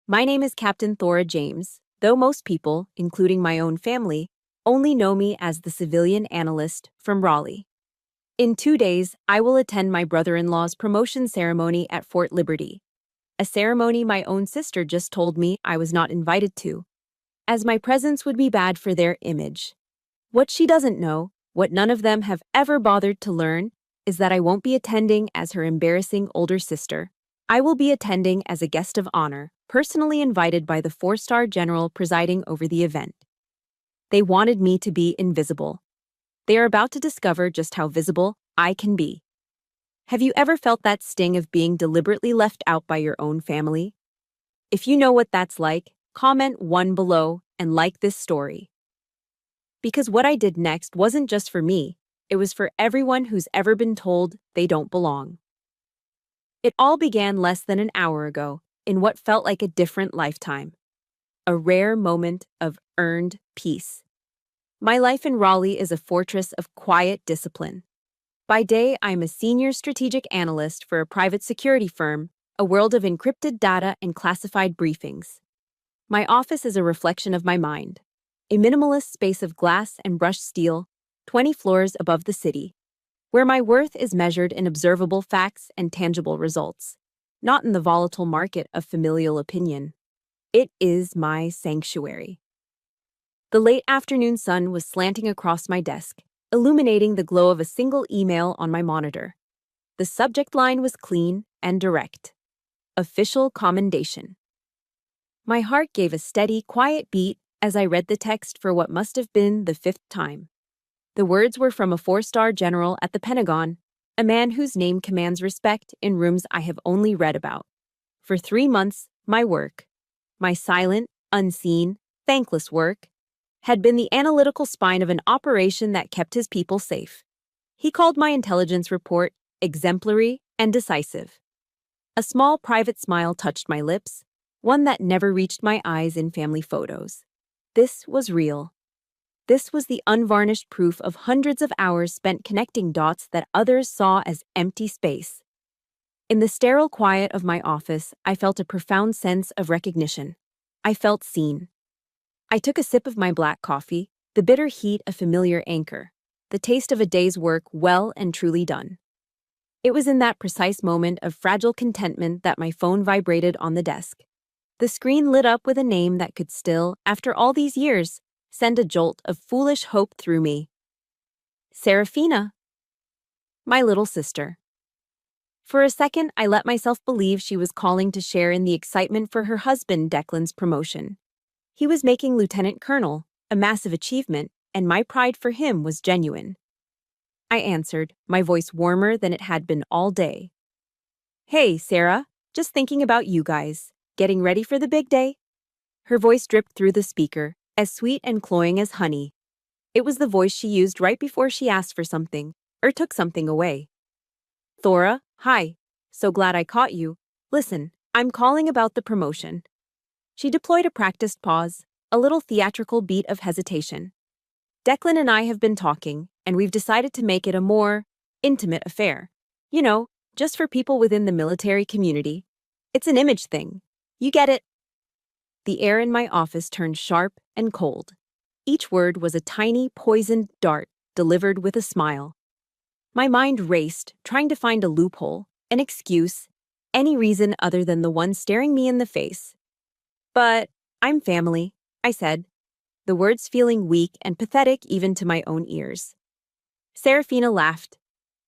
My name is Captain Thora James, though most people, including my own family, only know me as the civilian analyst from Raleigh. In 2 days, I will attend my brother-in-law's promotion ceremony at Fort Liberty, a ceremony my own sister just told me I was not invited to, as my presence would be bad for their image. What she doesn't know, what none of them have ever bothered to learn, is that I won't be attending as her embarrassing older sister. I will be attending as a guest of honor, personally invited by the four-star general presiding over the event. They wanted me to be invisible. They are about to discover just how visible I can be. Have you ever felt that sting of being deliberately left out by your own family? If you know what that's like, comment 1 below and like this story. Because what I did next wasn't just for me, it was for everyone who's ever been told they don't belong. It all began less than an hour ago, in what felt like a different lifetime. A rare moment of earned peace. My life in Raleigh is a fortress of quiet discipline. By day, I'm a senior strategic analyst for a private security firm, a world of encrypted data and classified briefings. My office is a reflection of my mind, a minimalist space of glass and brushed steel, 20 floors above the city, where my worth is measured in observable facts and tangible results, not in the volatile market of familial opinion. It is my sanctuary. The late afternoon sun was slanting across my desk, illuminating the glow of a single email on my monitor. The subject line was clean and direct. Official commendation. My heart gave a steady, quiet beat as I read the text for what must have been the 5th time. The words were from a 4-star general at the Pentagon, a man whose name commands respect in rooms I have only read about. For 3 months, my work, my silent, unseen, thankless work, had been the analytical spine of an operation that kept his people safe. He called my intelligence report exemplary and decisive. A small private smile touched my lips, one that never reached my eyes in family photos. This was real. This was the unvarnished proof of hundreds of hours spent connecting dots that others saw as empty space. In the sterile quiet of my office, I felt a profound sense of recognition. I felt seen. I took a sip of my black coffee, the bitter heat a familiar anchor, the taste of a day's work well and truly done. It was in that precise moment of fragile contentment that my phone vibrated on the desk. The screen lit up with a name that could still, after all these years, send a jolt of foolish hope through me. Serafina. My little sister. For a second, I let myself believe she was calling to share in the excitement for her husband Declan's promotion. He was making lieutenant colonel, a massive achievement, and my pride for him was genuine. I answered, my voice warmer than it had been all day. Hey, Sarah, just thinking about you guys, getting ready for the big day? Her voice dripped through the speaker, as sweet and cloying as honey. It was the voice she used right before she asked for something, or took something away. Thora, hi. So glad I caught you. Listen, I'm calling about the promotion. She deployed a practiced pause, a little theatrical beat of hesitation. Declan and I have been talking, and we've decided to make it a more intimate affair. You know, just for people within the military community. It's an image thing. You get it. The air in my office turned sharp and cold. Each word was a tiny, poisoned dart delivered with a smile. My mind raced, trying to find a loophole, an excuse, any reason other than the one staring me in the face. But I'm family, I said, the words feeling weak and pathetic even to my own ears. Serafina laughed.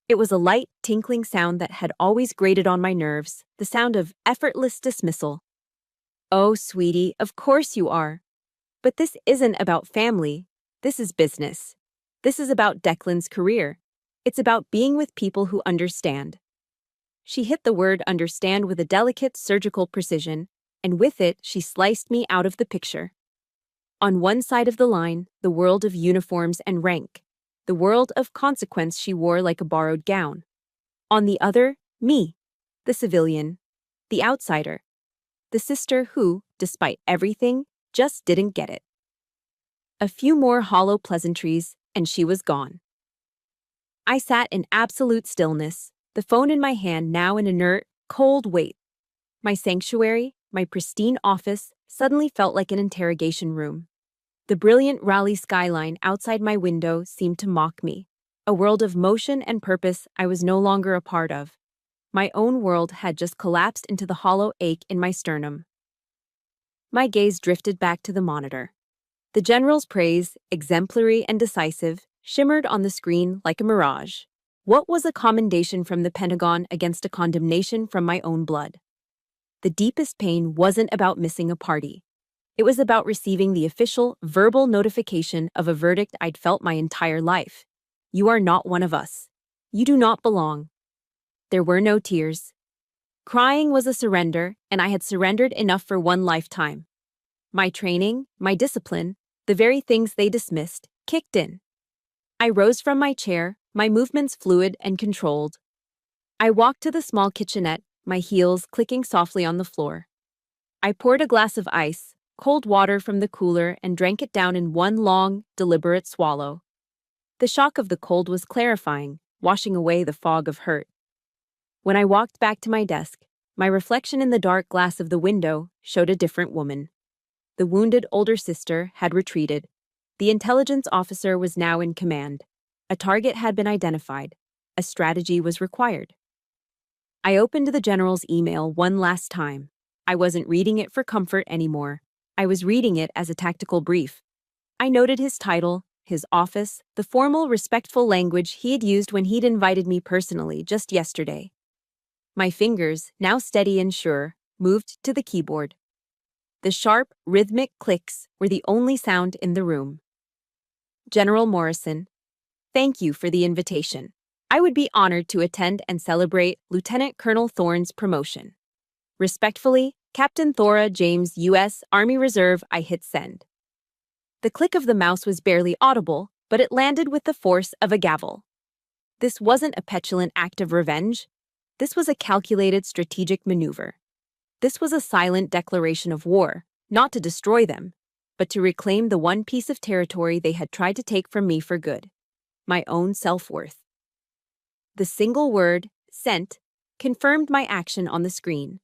It was a light, tinkling sound that had always grated on my nerves, the sound of effortless dismissal. Oh, sweetie, of course you are. But this isn't about family. This is business. This is about Declan's career. It's about being with people who understand. She hit the word understand with a delicate surgical precision, and with it she sliced me out of the picture. On one side of the line, the world of uniforms and rank, the world of consequence she wore like a borrowed gown. On the other, me, the civilian, the outsider, the sister who, despite everything, just didn't get it. A few more hollow pleasantries, and she was gone. I sat in absolute stillness, the phone in my hand now an inert, cold weight. My sanctuary, my pristine office suddenly felt like an interrogation room. The brilliant Raleigh skyline outside my window seemed to mock me, a world of motion and purpose I was no longer a part of. My own world had just collapsed into the hollow ache in my sternum. My gaze drifted back to the monitor. The general's praise, exemplary and decisive, shimmered on the screen like a mirage. What was a commendation from the Pentagon against a condemnation from my own blood? The deepest pain wasn't about missing a party. It was about receiving the official, verbal notification of a verdict I'd felt my entire life. You are not one of us. You do not belong. There were no tears. Crying was a surrender, and I had surrendered enough for one lifetime. My training, my discipline, the very things they dismissed, kicked in. I rose from my chair, my movements fluid and controlled. I walked to the small kitchenette, my heels clicking softly on the floor. I poured a glass of ice, cold water from the cooler, and drank it down in one long, deliberate swallow. The shock of the cold was clarifying, washing away the fog of hurt. When I walked back to my desk, my reflection in the dark glass of the window showed a different woman. The wounded older sister had retreated. The intelligence officer was now in command. A target had been identified. A strategy was required. I opened the general's email one last time. I wasn't reading it for comfort anymore. I was reading it as a tactical brief. I noted his title, his office, the formal, respectful language he had used when he'd invited me personally just yesterday. My fingers, now steady and sure, moved to the keyboard. The sharp, rhythmic clicks were the only sound in the room. General Morrison, thank you for the invitation. I would be honored to attend and celebrate Lieutenant Colonel Thorne's promotion. Respectfully, Captain Thora James, U.S. Army Reserve. I hit send. The click of the mouse was barely audible, but it landed with the force of a gavel. This wasn't a petulant act of revenge. This was a calculated strategic maneuver. This was a silent declaration of war, not to destroy them, but to reclaim the one piece of territory they had tried to take from me for good: my own self-worth. The single word, sent, confirmed my action on the screen.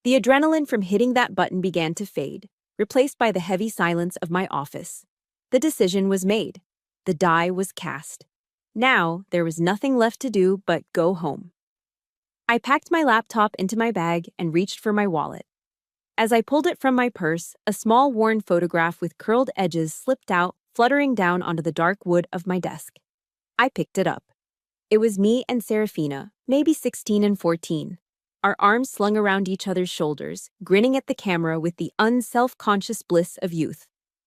The adrenaline from hitting that button began to fade, replaced by the heavy silence of my office. The decision was made. The die was cast. Now, there was nothing left to do but go home. I packed my laptop into my bag and reached for my wallet. As I pulled it from my purse, a small worn photograph with curled edges slipped out, fluttering down onto the dark wood of my desk. I picked it up. It was me and Serafina, maybe 16 and 14. Our arms slung around each other's shoulders, grinning at the camera with the unself-conscious bliss of youth.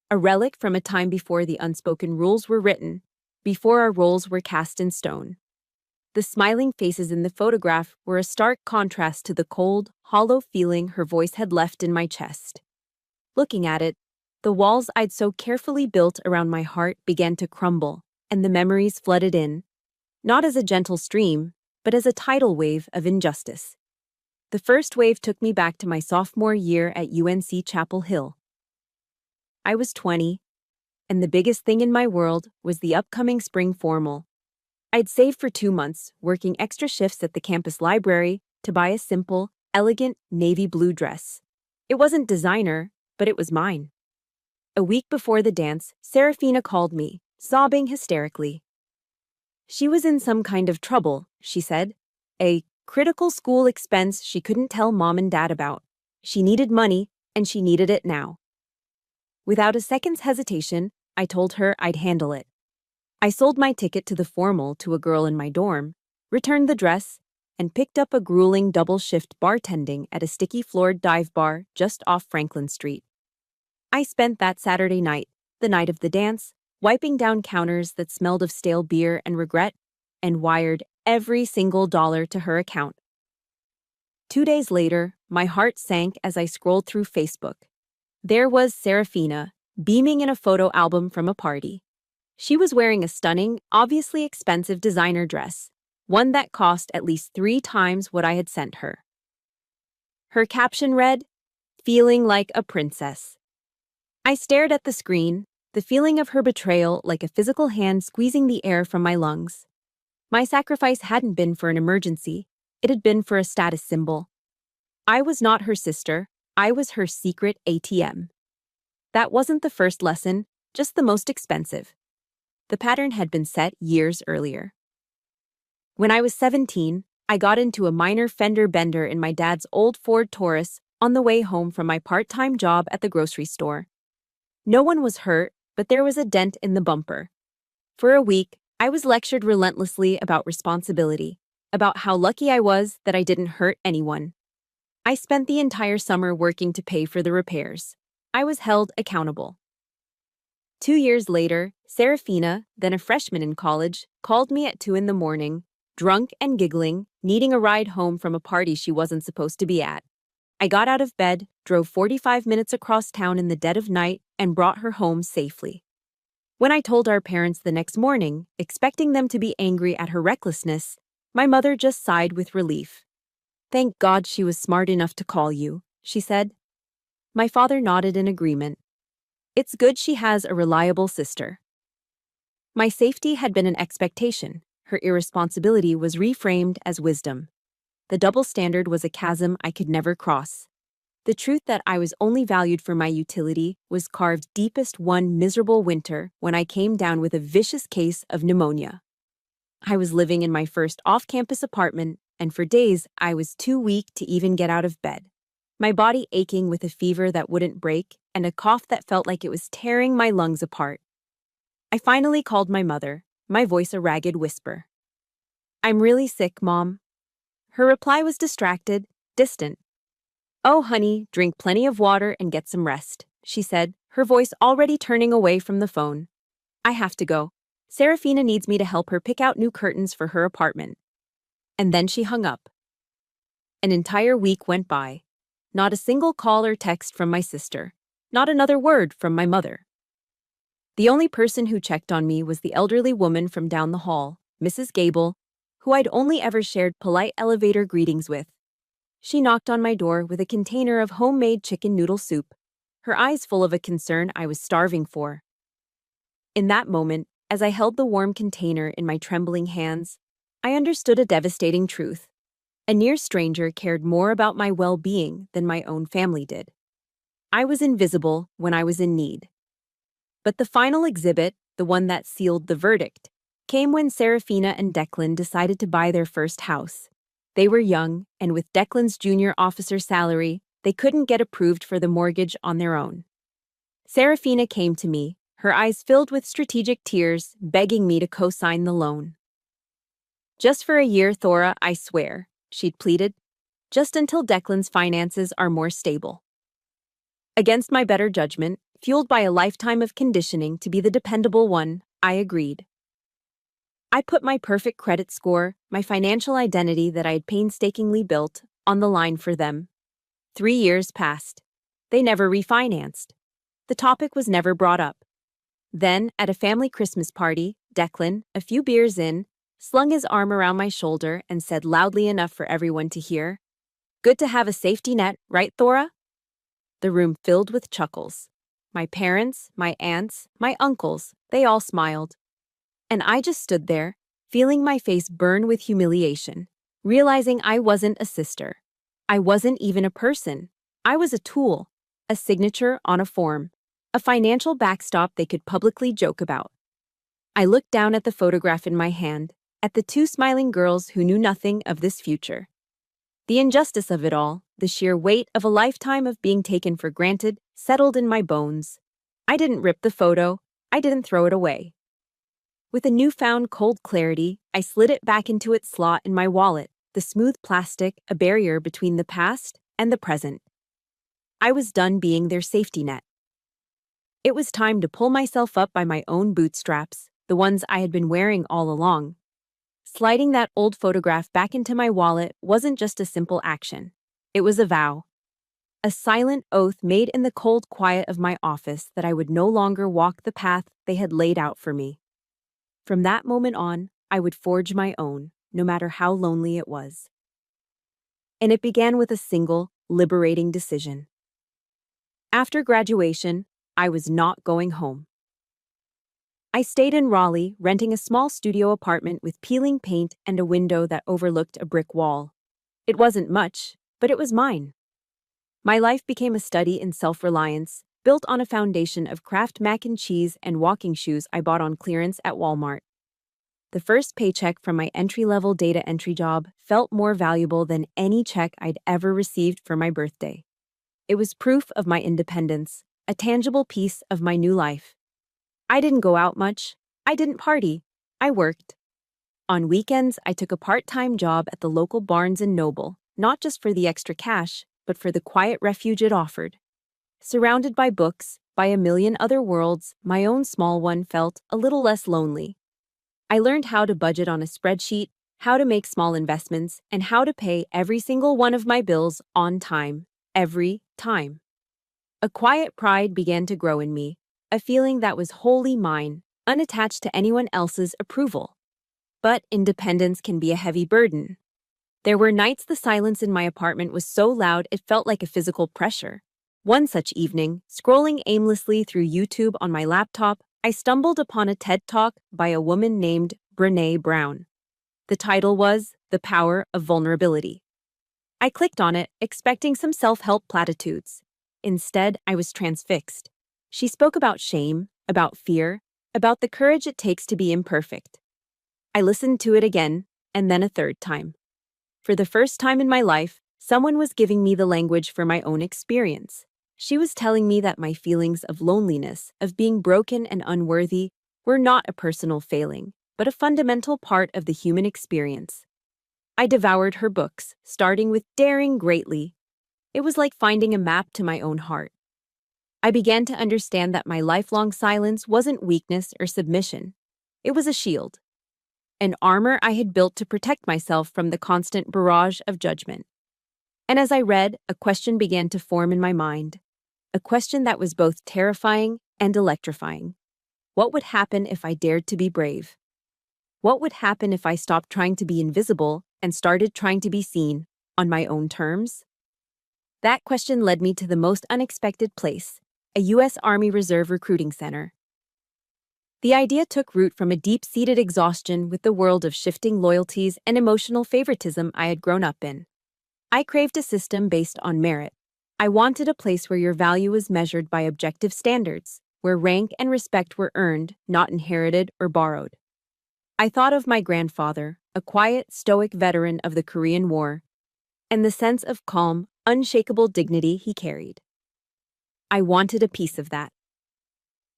A relic from a time before the unspoken rules were written, before our roles were cast in stone. The smiling faces in the photograph were a stark contrast to the cold, hollow feeling her voice had left in my chest. Looking at it, the walls I'd so carefully built around my heart began to crumble, and the memories flooded in, not as a gentle stream, but as a tidal wave of injustice. The first wave took me back to my sophomore year at UNC Chapel Hill. I was 20, and the biggest thing in my world was the upcoming spring formal. I'd saved for 2 months, working extra shifts at the campus library to buy a simple, elegant navy blue dress. It wasn't designer, but it was mine. A week before the dance, Serafina called me, sobbing hysterically. She was in some kind of trouble, she said. A critical school expense she couldn't tell mom and dad about. She needed money, and she needed it now. Without a second's hesitation, I told her I'd handle it. I sold my ticket to the formal to a girl in my dorm, returned the dress, and picked up a grueling double-shift bartending at a sticky-floored dive bar just off Franklin Street. I spent that Saturday night, the night of the dance, wiping down counters that smelled of stale beer and regret, and wired every single dollar to her account. 2 days later, my heart sank as I scrolled through Facebook. There was Serafina, beaming in a photo album from a party. She was wearing a stunning, obviously expensive designer dress, one that cost at least 3 times what I had sent her. Her caption read, "Feeling like a princess." I stared at the screen, the feeling of her betrayal like a physical hand squeezing the air from my lungs. My sacrifice hadn't been for an emergency, it had been for a status symbol. I was not her sister, I was her secret ATM. That wasn't the first lesson, just the most expensive. The pattern had been set years earlier. When I was 17, I got into a minor fender bender in my dad's old Ford Taurus on the way home from my part-time job at the grocery store. No one was hurt, but there was a dent in the bumper. For a week, I was lectured relentlessly about responsibility, about how lucky I was that I didn't hurt anyone. I spent the entire summer working to pay for the repairs. I was held accountable. 2 years later, Serafina, then a freshman in college, called me at 2 in the morning, drunk and giggling, needing a ride home from a party she wasn't supposed to be at. I got out of bed, drove 45 minutes across town in the dead of night, and brought her home safely. When I told our parents the next morning, expecting them to be angry at her recklessness, my mother just sighed with relief. "Thank God she was smart enough to call you," she said. My father nodded in agreement. It's good she has a reliable sister. My safety had been an expectation. Her irresponsibility was reframed as wisdom. The double standard was a chasm I could never cross. The truth that I was only valued for my utility was carved deepest one miserable winter when I came down with a vicious case of pneumonia. I was living in my first off-campus apartment, and for days I was too weak to even get out of bed. My body aching with a fever that wouldn't break and a cough that felt like it was tearing my lungs apart. I finally called my mother, my voice a ragged whisper. "I'm really sick, Mom." Her reply was distracted, distant. "Oh, honey, drink plenty of water and get some rest," she said, her voice already turning away from the phone. "I have to go. Serafina needs me to help her pick out new curtains for her apartment." And then she hung up. An entire week went by. Not a single call or text from my sister. Not another word from my mother. The only person who checked on me was the elderly woman from down the hall, Mrs. Gable, who I'd only ever shared polite elevator greetings with. She knocked on my door with a container of homemade chicken noodle soup, her eyes full of a concern I was starving for. In that moment, as I held the warm container in my trembling hands, I understood a devastating truth. A near stranger cared more about my well-being than my own family did. I was invisible when I was in need. But the final exhibit, the one that sealed the verdict, came when Serafina and Declan decided to buy their first house. They were young, and with Declan's junior officer salary, they couldn't get approved for the mortgage on their own. Serafina came to me, her eyes filled with strategic tears, begging me to co-sign the loan. "Just for a year, Thora, I swear," she'd pleaded. "Just until Declan's finances are more stable." Against my better judgment, fueled by a lifetime of conditioning to be the dependable one, I agreed. I put my perfect credit score, my financial identity that I had painstakingly built, on the line for them. 3 years passed. They never refinanced. The topic was never brought up. Then, at a family Christmas party, Declan, a few beers in, slung his arm around my shoulder and said loudly enough for everyone to hear, "Good to have a safety net, right, Thora?" The room filled with chuckles. My parents, my aunts, my uncles, they all smiled. And I just stood there, feeling my face burn with humiliation, realizing I wasn't a sister. I wasn't even a person. I was a tool, a signature on a form, a financial backstop they could publicly joke about. I looked down at the photograph in my hand, at the two smiling girls who knew nothing of this future. The injustice of it all, the sheer weight of a lifetime of being taken for granted, settled in my bones. I didn't rip the photo. I didn't throw it away. With a newfound cold clarity, I slid it back into its slot in my wallet, the smooth plastic a barrier between the past and the present. I was done being their safety net. It was time to pull myself up by my own bootstraps, the ones I had been wearing all along. Sliding that old photograph back into my wallet wasn't just a simple action. It was a vow. A silent oath made in the cold quiet of my office that I would no longer walk the path they had laid out for me. From that moment on, I would forge my own, no matter how lonely it was. And it began with a single, liberating decision. After graduation, I was not going home. I stayed in Raleigh, renting a small studio apartment with peeling paint and a window that overlooked a brick wall. It wasn't much, but it was mine. My life became a study in self-reliance, built on a foundation of Kraft mac and cheese and walking shoes I bought on clearance at Walmart. The first paycheck from my entry-level data entry job felt more valuable than any check I'd ever received for my birthday. It was proof of my independence, a tangible piece of my new life. I didn't go out much. I didn't party. I worked. On weekends, I took a part-time job at the local Barnes & Noble, not just for the extra cash, but for the quiet refuge it offered. Surrounded by books, by a million other worlds, my own small one felt a little less lonely. I learned how to budget on a spreadsheet, how to make small investments, and how to pay every single one of my bills on time, every time. A quiet pride began to grow in me, a feeling that was wholly mine, unattached to anyone else's approval. But independence can be a heavy burden. There were nights the silence in my apartment was so loud it felt like a physical pressure. One such evening, scrolling aimlessly through YouTube on my laptop, I stumbled upon a TED Talk by a woman named Brené Brown. The title was The Power of Vulnerability. I clicked on it, expecting some self-help platitudes. Instead, I was transfixed. She spoke about shame, about fear, about the courage it takes to be imperfect. I listened to it again, and then a third time. For the first time in my life, someone was giving me the language for my own experience. She was telling me that my feelings of loneliness, of being broken and unworthy, were not a personal failing, but a fundamental part of the human experience. I devoured her books, starting with Daring Greatly. It was like finding a map to my own heart. I began to understand that my lifelong silence wasn't weakness or submission. It was a shield, an armor I had built to protect myself from the constant barrage of judgment. And as I read, a question began to form in my mind. A question that was both terrifying and electrifying. What would happen if I dared to be brave? What would happen if I stopped trying to be invisible and started trying to be seen on my own terms? That question led me to the most unexpected place, a U.S. Army Reserve recruiting center. The idea took root from a deep-seated exhaustion with the world of shifting loyalties and emotional favoritism I had grown up in. I craved a system based on merit. I wanted a place where your value was measured by objective standards, where rank and respect were earned, not inherited or borrowed. I thought of my grandfather, a quiet, stoic veteran of the Korean War, and the sense of calm, unshakable dignity he carried. I wanted a piece of that.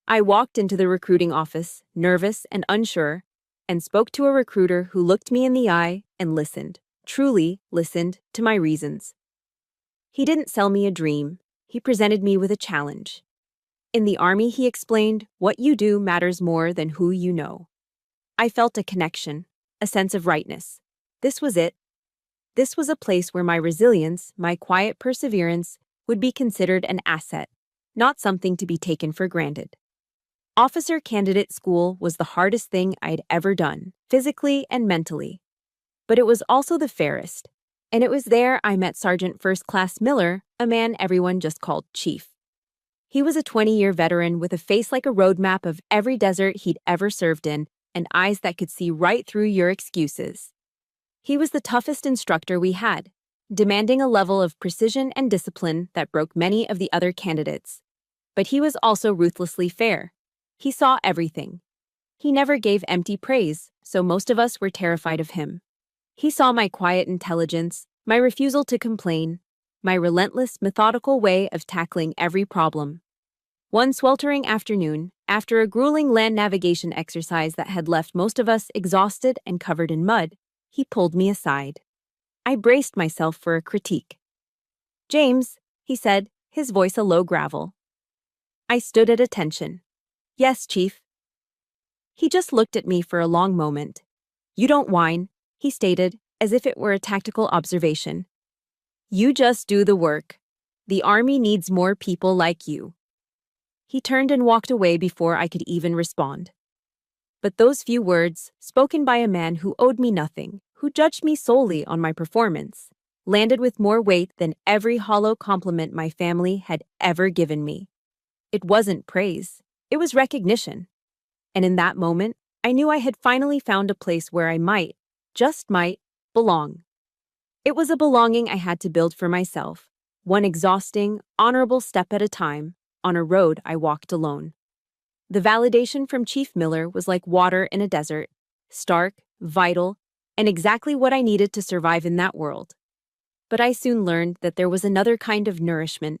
I walked into the recruiting office, nervous and unsure, and spoke to a recruiter who looked me in the eye and listened, truly listened, to my reasons. He didn't sell me a dream. He presented me with a challenge. In the Army, he explained, what you do matters more than who you know. I felt a connection, a sense of rightness. This was it. This was a place where my resilience, my quiet perseverance, would be considered an asset, not something to be taken for granted. Officer candidate school was the hardest thing I'd ever done, physically and mentally. But it was also the fairest. And it was there I met Sergeant First Class Miller, a man everyone just called Chief. He was a 20-year veteran with a face like a roadmap of every desert he'd ever served in and eyes that could see right through your excuses. He was the toughest instructor we had, demanding a level of precision and discipline that broke many of the other candidates. But he was also ruthlessly fair. He saw everything. He never gave empty praise, so most of us were terrified of him. He saw my quiet intelligence, my refusal to complain, my relentless, methodical way of tackling every problem. One sweltering afternoon, after a grueling land navigation exercise that had left most of us exhausted and covered in mud, he pulled me aside. I braced myself for a critique. "James," he said, his voice a low gravel. I stood at attention. "Yes, Chief." He just looked at me for a long moment. "You don't whine," he stated, as if it were a tactical observation. "You just do the work. The Army needs more people like you." He turned and walked away before I could even respond. But those few words, spoken by a man who owed me nothing, who judged me solely on my performance, landed with more weight than every hollow compliment my family had ever given me. It wasn't praise, it was recognition. And in that moment, I knew I had finally found a place where I might, just might, belong. It was a belonging I had to build for myself, one exhausting, honorable step at a time, on a road I walked alone. The validation from Chief Miller was like water in a desert, stark, vital, and exactly what I needed to survive in that world. But I soon learned that there was another kind of nourishment,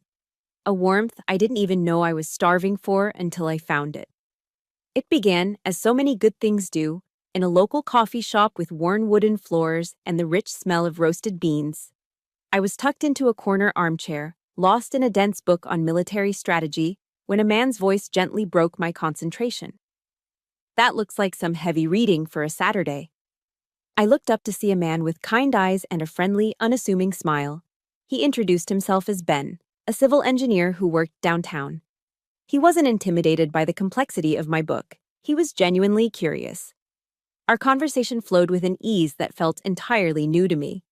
a warmth I didn't even know I was starving for until I found it. It began, as so many good things do, in a local coffee shop with worn wooden floors and the rich smell of roasted beans. I was tucked into a corner armchair, lost in a dense book on military strategy, when a man's voice gently broke my concentration. That looks like some heavy reading for a Saturday. I looked up to see a man with kind eyes and a friendly, unassuming smile. He introduced himself as Ben, a civil engineer who worked downtown. He wasn't intimidated by the complexity of my book. He was genuinely curious. Our conversation flowed with an ease that felt entirely new to me.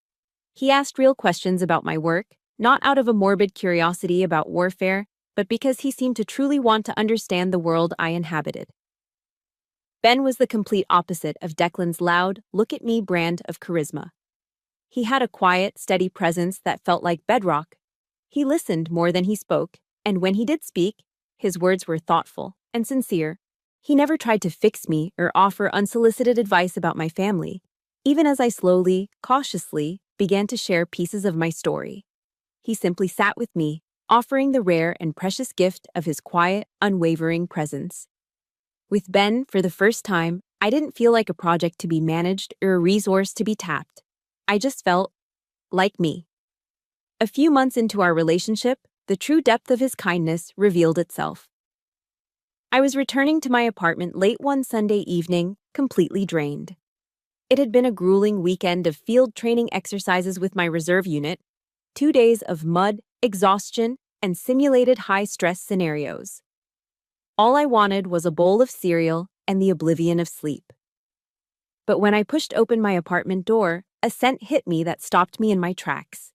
He asked real questions about my work, not out of a morbid curiosity about warfare, but because he seemed to truly want to understand the world I inhabited. Ben was the complete opposite of Declan's loud, look-at-me brand of charisma. He had a quiet, steady presence that felt like bedrock. He listened more than he spoke, and when he did speak, his words were thoughtful and sincere. He never tried to fix me or offer unsolicited advice about my family, even as I slowly, cautiously, began to share pieces of my story. He simply sat with me, offering the rare and precious gift of his quiet, unwavering presence. With Ben, for the first time, I didn't feel like a project to be managed or a resource to be tapped. I just felt like me. A few months into our relationship, the true depth of his kindness revealed itself. I was returning to my apartment late one Sunday evening, completely drained. It had been a grueling weekend of field training exercises with my reserve unit, 2 days of mud, exhaustion, and simulated high-stress scenarios. All I wanted was a bowl of cereal and the oblivion of sleep. But when I pushed open my apartment door, a scent hit me that stopped me in my tracks.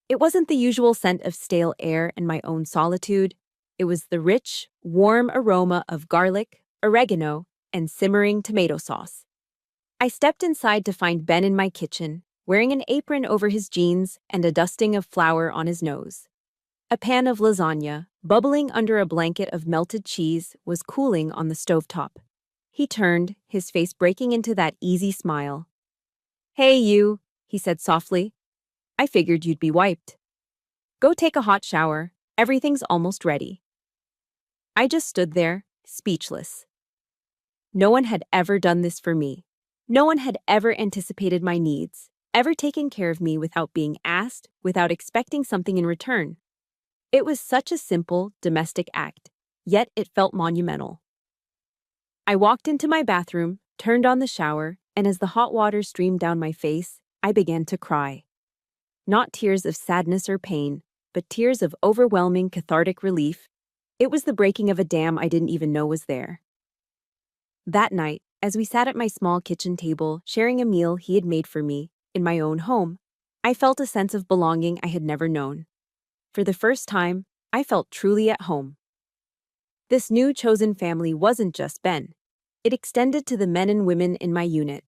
It wasn't the usual scent of stale air and my own solitude. It was the rich, warm aroma of garlic, oregano, and simmering tomato sauce. I stepped inside to find Ben in my kitchen, wearing an apron over his jeans and a dusting of flour on his nose. A pan of lasagna, bubbling under a blanket of melted cheese, was cooling on the stovetop. He turned, his face breaking into that easy smile. "Hey, you," he said softly. "I figured you'd be wiped. Go take a hot shower. Everything's almost ready." I just stood there, speechless. No one had ever done this for me. No one had ever anticipated my needs, ever taken care of me without being asked, without expecting something in return. It was such a simple, domestic act, yet it felt monumental. I walked into my bathroom, turned on the shower, and as the hot water streamed down my face, I began to cry. Not tears of sadness or pain, but tears of overwhelming cathartic relief. It was the breaking of a dam I didn't even know was there. That night, as we sat at my small kitchen table, sharing a meal he had made for me, in my own home, I felt a sense of belonging I had never known. For the first time, I felt truly at home. This new chosen family wasn't just Ben. It extended to the men and women in my unit.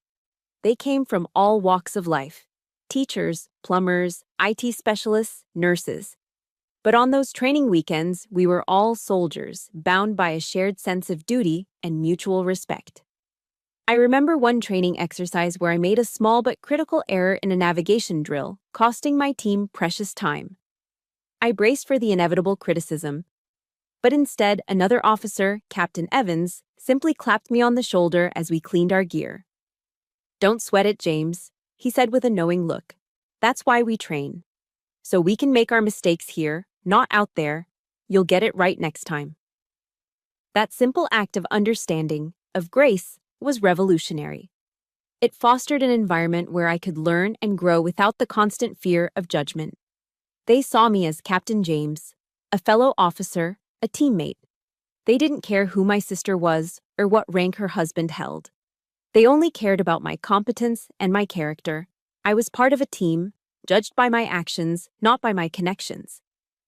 They came from all walks of life: teachers, plumbers, IT specialists, nurses. But on those training weekends, we were all soldiers, bound by a shared sense of duty and mutual respect. I remember one training exercise where I made a small but critical error in a navigation drill, costing my team precious time. I braced for the inevitable criticism, but instead another officer, Captain Evans, simply clapped me on the shoulder as we cleaned our gear. "Don't sweat it, James," he said with a knowing look. "That's why we train. So we can make our mistakes here, not out there. You'll get it right next time." That simple act of understanding, of grace, was revolutionary. It fostered an environment where I could learn and grow without the constant fear of judgment. They saw me as Captain James, a fellow officer, a teammate. They didn't care who my sister was or what rank her husband held. They only cared about my competence and my character. I was part of a team, judged by my actions, not by my connections.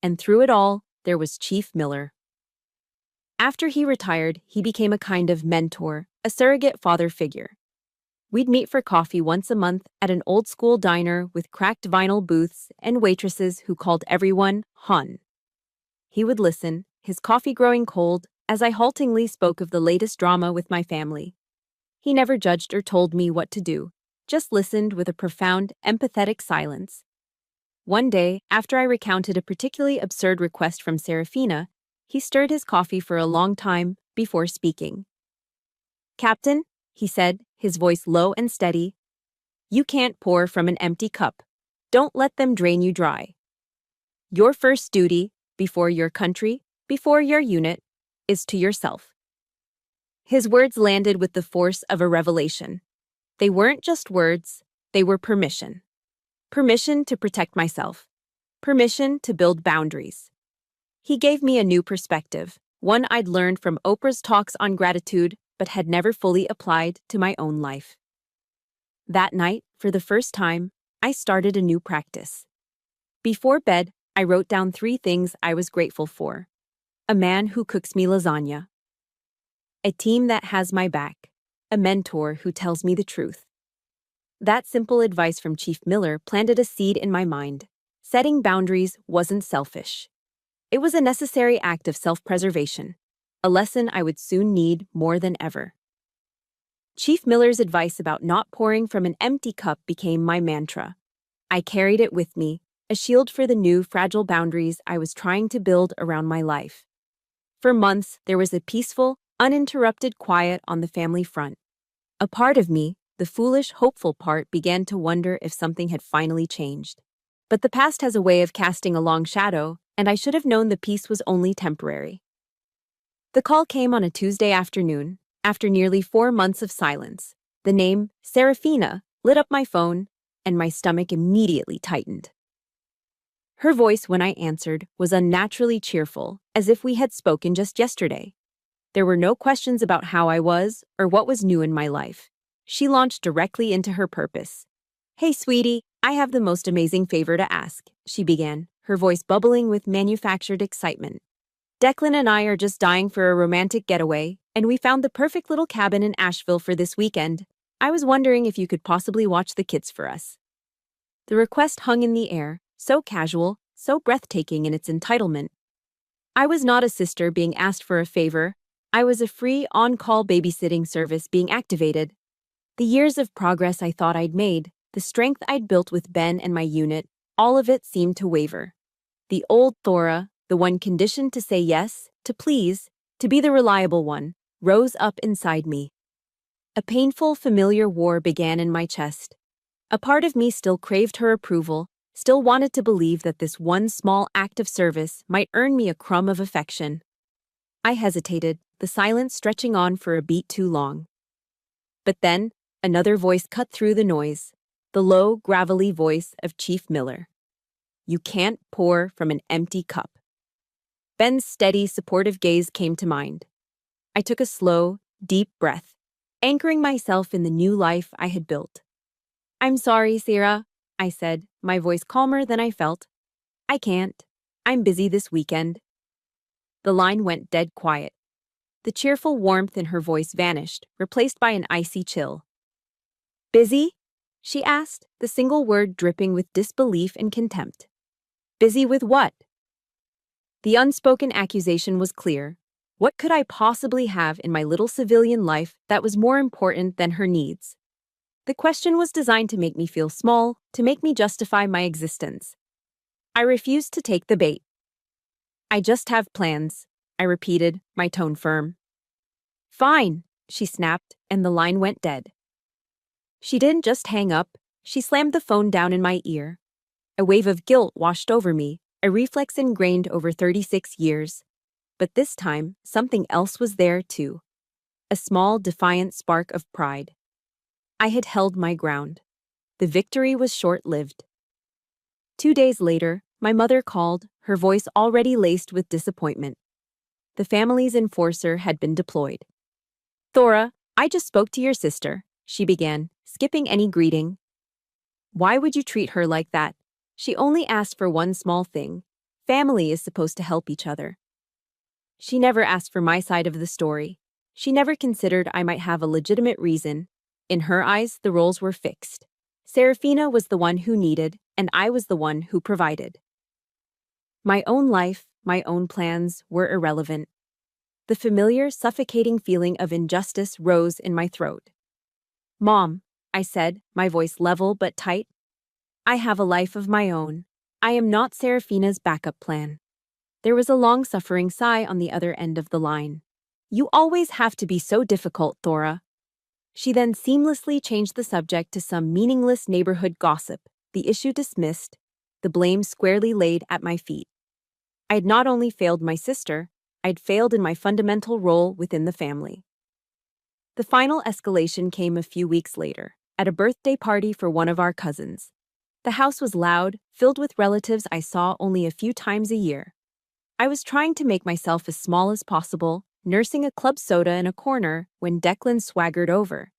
And through it all, there was Chief Miller. After he retired, he became a kind of mentor, a surrogate father figure. We'd meet for coffee once a month at an old-school diner with cracked vinyl booths and waitresses who called everyone Hun. He would listen, his coffee growing cold, as I haltingly spoke of the latest drama with my family. He never judged or told me what to do, just listened with a profound, empathetic silence. One day, after I recounted a particularly absurd request from Serafina, he stirred his coffee for a long time before speaking. "Captain," he said, his voice low and steady, "you can't pour from an empty cup. Don't let them drain you dry. Your first duty, before your country, before your unit, is to yourself." His words landed with the force of a revelation. They weren't just words, they were permission. Permission to protect myself. Permission to build boundaries. He gave me a new perspective, one I'd learned from Oprah's talks on gratitude but had never fully applied to my own life. That night, for the first time, I started a new practice. Before bed, I wrote down 3 things I was grateful for. A man who cooks me lasagna. A team that has my back. A mentor who tells me the truth. That simple advice from Chief Miller planted a seed in my mind. Setting boundaries wasn't selfish. It was a necessary act of self-preservation, a lesson I would soon need more than ever. Chief Miller's advice about not pouring from an empty cup became my mantra. I carried it with me, a shield for the new, fragile boundaries I was trying to build around my life. For months, there was a peaceful, uninterrupted quiet on the family front. A part of me, the foolish, hopeful part, began to wonder if something had finally changed. But the past has a way of casting a long shadow, and I should have known the peace was only temporary. The call came on a Tuesday afternoon, after nearly 4 months of silence. The name, Serafina, lit up my phone, and my stomach immediately tightened. Her voice, when I answered, was unnaturally cheerful, as if we had spoken just yesterday. There were no questions about how I was or what was new in my life. She launched directly into her purpose. "Hey, sweetie, I have the most amazing favor to ask," she began, her voice bubbling with manufactured excitement. "Declan and I are just dying for a romantic getaway, and we found the perfect little cabin in Asheville for this weekend. I was wondering if you could possibly watch the kids for us." The request hung in the air, so casual, so breathtaking in its entitlement. I was not a sister being asked for a favor. I was a free, on-call babysitting service being activated. The years of progress I thought I'd made, the strength I'd built with Ben and my unit, all of it seemed to waver. The old Thora, the one conditioned to say yes, to please, to be the reliable one, rose up inside me. A painful, familiar war began in my chest. A part of me still craved her approval, still wanted to believe that this one small act of service might earn me a crumb of affection. I hesitated, the silence stretching on for a beat too long. But then, another voice cut through the noise, the low, gravelly voice of Chief Miller. "You can't pour from an empty cup." Ben's steady, supportive gaze came to mind. I took a slow, deep breath, anchoring myself in the new life I had built. "I'm sorry, Sarah," I said, my voice calmer than I felt. "I can't. I'm busy this weekend." The line went dead quiet. The cheerful warmth in her voice vanished, replaced by an icy chill. "Busy?" she asked, the single word dripping with disbelief and contempt. "Busy with what?" The unspoken accusation was clear. What could I possibly have in my little civilian life that was more important than her needs? The question was designed to make me feel small, to make me justify my existence. I refused to take the bait. "I just have plans," I repeated, my tone firm. "Fine," she snapped, and the line went dead. She didn't just hang up, she slammed the phone down in my ear. A wave of guilt washed over me, a reflex ingrained over 36 years. But this time, something else was there too. A small, defiant spark of pride. I had held my ground. The victory was short-lived. 2 days later, my mother called, her voice already laced with disappointment. The family's enforcer had been deployed. "Thora, I just spoke to your sister," she began, skipping any greeting. "Why would you treat her like that? She only asked for one small thing. Family is supposed to help each other." She never asked for my side of the story. She never considered I might have a legitimate reason. In her eyes, the roles were fixed. Serafina was the one who needed, and I was the one who provided. My own life, my own plans were irrelevant. The familiar, suffocating feeling of injustice rose in my throat. "Mom," I said, my voice level but tight, "I have a life of my own. I am not Serafina's backup plan." There was a long-suffering sigh on the other end of the line. "You always have to be so difficult, Thora." She then seamlessly changed the subject to some meaningless neighborhood gossip, the issue dismissed, the blame squarely laid at my feet. I had not only failed my sister, I'd failed in my fundamental role within the family. The final escalation came a few weeks later, at a birthday party for one of our cousins. The house was loud, filled with relatives I saw only a few times a year. I was trying to make myself as small as possible, nursing a club soda in a corner when Declan swaggered over.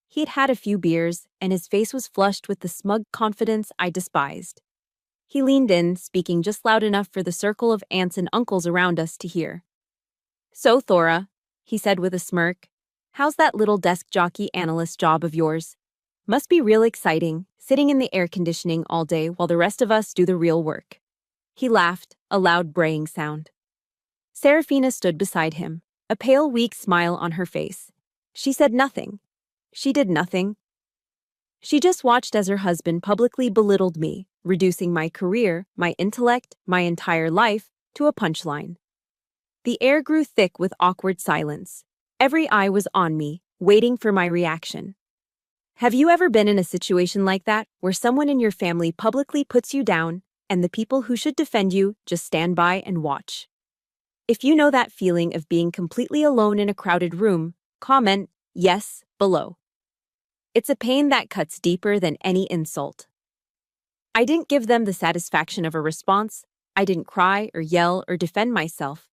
He'd had a few beers, and his face was flushed with the smug confidence I despised. He leaned in, speaking just loud enough for the circle of aunts and uncles around us to hear. "So, Thora," he said with a smirk, "how's that little desk jockey analyst job of yours? Must be real exciting, sitting in the air conditioning all day while the rest of us do the real work." He laughed, a loud braying sound. Serafina stood beside him, a pale, weak smile on her face. She said nothing. She did nothing. She just watched as her husband publicly belittled me, reducing my career, my intellect, my entire life, to a punchline. The air grew thick with awkward silence. Every eye was on me, waiting for my reaction. Have you ever been in a situation like that, where someone in your family publicly puts you down, and the people who should defend you just stand by and watch? If you know that feeling of being completely alone in a crowded room, comment "yes" below. It's a pain that cuts deeper than any insult. I didn't give them the satisfaction of a response. I didn't cry or yell or defend myself.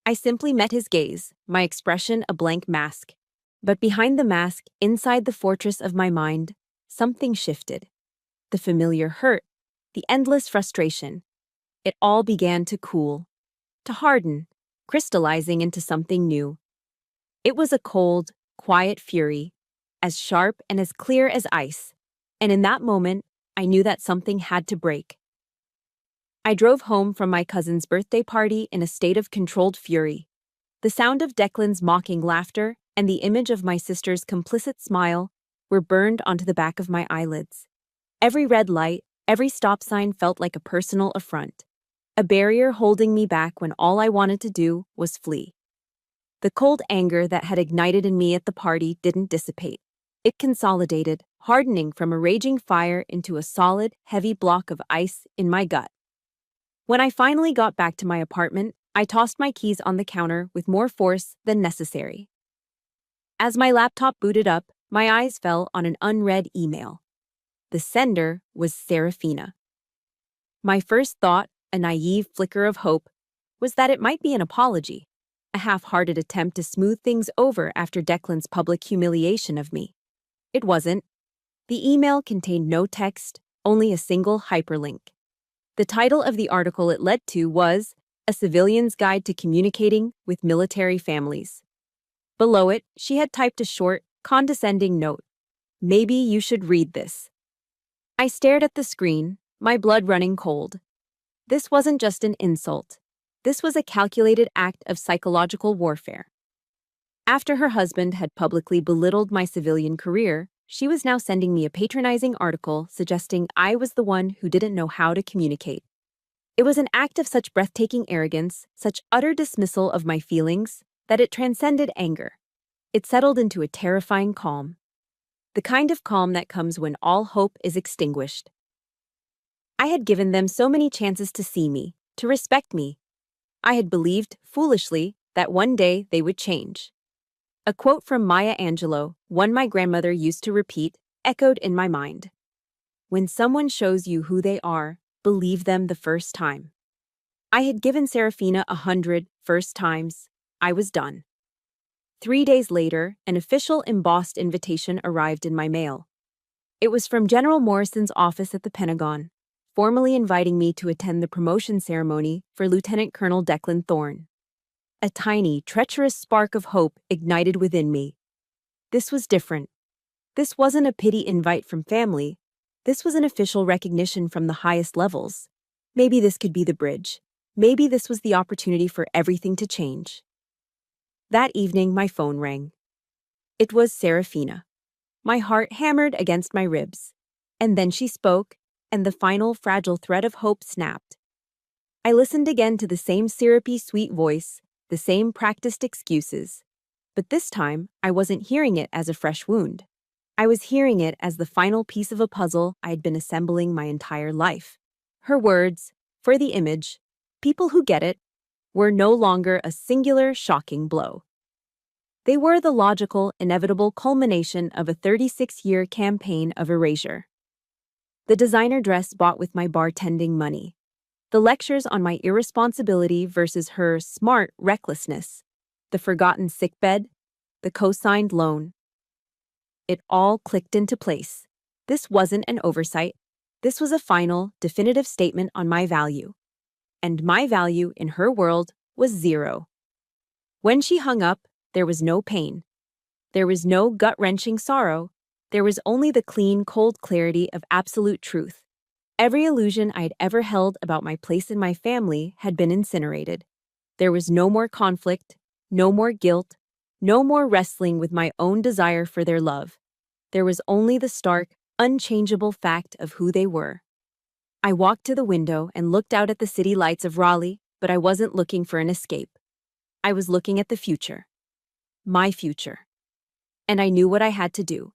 I simply met his gaze, my expression a blank mask. But behind the mask, inside the fortress of my mind, something shifted. The familiar hurt, the endless frustration. It all began to cool, to harden, crystallizing into something new. It was a cold, quiet fury, as sharp and as clear as ice, and in that moment, I knew that something had to break. I drove home from my cousin's birthday party in a state of controlled fury. The sound of Declan's mocking laughter and the image of my sister's complicit smile were burned onto the back of my eyelids. Every red light, every stop sign felt like a personal affront, a barrier holding me back when all I wanted to do was flee. The cold anger that had ignited in me at the party didn't dissipate. It consolidated, hardening from a raging fire into a solid, heavy block of ice in my gut. When I finally got back to my apartment, I tossed my keys on the counter with more force than necessary. As my laptop booted up, my eyes fell on an unread email. The sender was Serafina. My first thought, a naive flicker of hope, was that it might be an apology, a half-hearted attempt to smooth things over after Declan's public humiliation of me. It wasn't. The email contained no text, only a single hyperlink. The title of the article it led to was "A Civilian's Guide to Communicating with Military Families." Below it, she had typed a short, condescending note. "Maybe you should read this." I stared at the screen, my blood running cold. This wasn't just an insult. This was a calculated act of psychological warfare. After her husband had publicly belittled my civilian career, she was now sending me a patronizing article suggesting I was the one who didn't know how to communicate. It was an act of such breathtaking arrogance, such utter dismissal of my feelings, that it transcended anger. It settled into a terrifying calm. The kind of calm that comes when all hope is extinguished. I had given them so many chances to see me, to respect me. I had believed, foolishly, that one day they would change. A quote from Maya Angelou, one my grandmother used to repeat, echoed in my mind. "When someone shows you who they are, believe them the first time." I had given Serafina 100 first times. I was done. 3 days later, an official embossed invitation arrived in my mail. It was from General Morrison's office at the Pentagon, formally inviting me to attend the promotion ceremony for Lieutenant Colonel Declan Thorne. A tiny, treacherous spark of hope ignited within me. This was different. This wasn't a pity invite from family. This was an official recognition from the highest levels. Maybe this could be the bridge. Maybe this was the opportunity for everything to change. That evening, my phone rang. It was Serafina. My heart hammered against my ribs. And then she spoke, and the final fragile thread of hope snapped. I listened again to the same syrupy sweet voice, the same practiced excuses. But this time, I wasn't hearing it as a fresh wound. I was hearing it as the final piece of a puzzle I had been assembling my entire life. Her words, for the image, people who get it, were no longer a singular, shocking blow. They were the logical, inevitable culmination of a 36-year campaign of erasure. The designer dress bought with my bartending money. The lectures on my irresponsibility versus her smart recklessness. The forgotten sickbed. The co-signed loan. It all clicked into place. This wasn't an oversight. This was a final, definitive statement on my value. And my value in her world was 0. When she hung up, there was no pain. There was no gut-wrenching sorrow. There was only the clean, cold clarity of absolute truth. Every illusion I had ever held about my place in my family had been incinerated. There was no more conflict, no more guilt, no more wrestling with my own desire for their love. There was only the stark, unchangeable fact of who they were. I walked to the window and looked out at the city lights of Raleigh, but I wasn't looking for an escape. I was looking at the future. My future. And I knew what I had to do.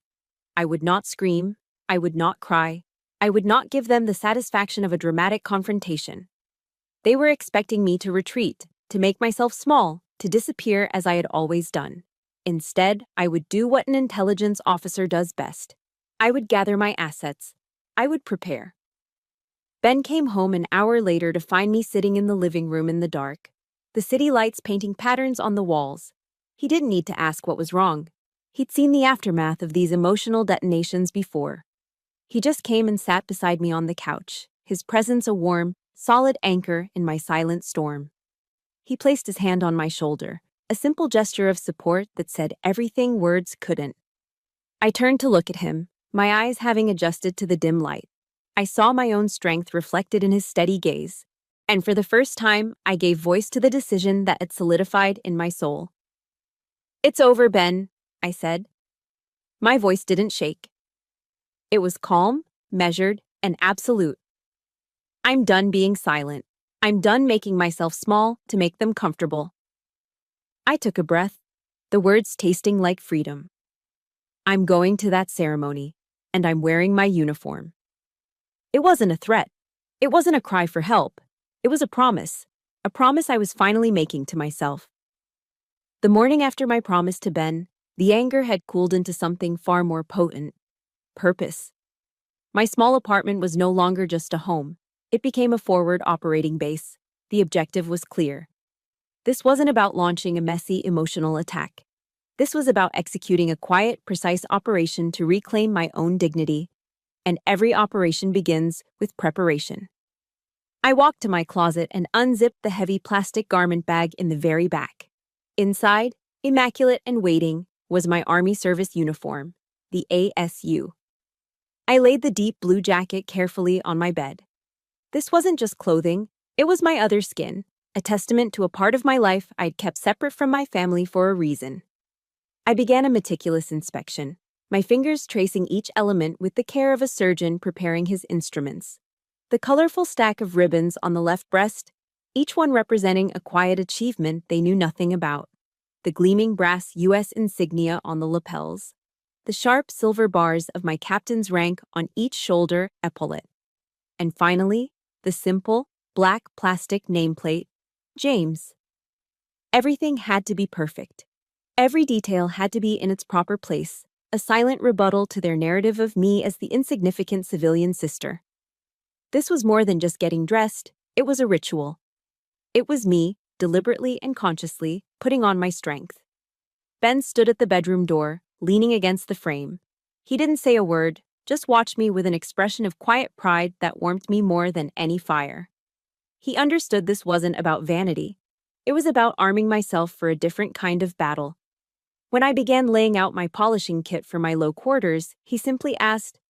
I would not scream. I would not cry. I would not give them the satisfaction of a dramatic confrontation. They were expecting me to retreat, to make myself small, to disappear as I had always done. Instead, I would do what an intelligence officer does best. I would gather my assets. I would prepare. Ben came home an hour later to find me sitting in the living room in the dark, the city lights painting patterns on the walls. He didn't need to ask what was wrong. He'd seen the aftermath of these emotional detonations before. He just came and sat beside me on the couch, his presence a warm, solid anchor in my silent storm. He placed his hand on my shoulder, a simple gesture of support that said everything words couldn't. I turned to look at him, my eyes having adjusted to the dim light. I saw my own strength reflected in his steady gaze, and for the first time, I gave voice to the decision that had solidified in my soul. "It's over, Ben," I said. My voice didn't shake. It was calm, measured, and absolute. I'm done being silent. I'm done making myself small to make them comfortable. I took a breath, the words tasting like freedom. I'm going to that ceremony, and I'm wearing my uniform. It wasn't a threat. It wasn't a cry for help. It was a promise I was finally making to myself. The morning after my promise to Ben, the anger had cooled into something far more potent: purpose. My small apartment was no longer just a home. It became a forward operating base. The objective was clear. This wasn't about launching a messy, emotional attack. This was about executing a quiet, precise operation to reclaim my own dignity. And every operation begins with preparation. I walked to my closet and unzipped the heavy plastic garment bag in the very back. Inside, immaculate and waiting, was my Army service uniform, the ASU. I laid the deep blue jacket carefully on my bed. This wasn't just clothing, it was my other skin, a testament to a part of my life I'd kept separate from my family for a reason. I began a meticulous inspection, my fingers tracing each element with the care of a surgeon preparing his instruments. The colorful stack of ribbons on the left breast, each one representing a quiet achievement they knew nothing about. The gleaming brass U.S. insignia on the lapels. The sharp silver bars of my captain's rank on each shoulder epaulette. And finally, the simple, black plastic nameplate, James. Everything had to be perfect. Every detail had to be in its proper place, a silent rebuttal to their narrative of me as the insignificant civilian sister. This was more than just getting dressed, it was a ritual. It was me, deliberately and consciously, putting on my strength. Ben stood at the bedroom door, leaning against the frame. He didn't say a word, just watched me with an expression of quiet pride that warmed me more than any fire. He understood this wasn't about vanity. It was about arming myself for a different kind of battle. When I began laying out my polishing kit for my low quarters, he simply asked,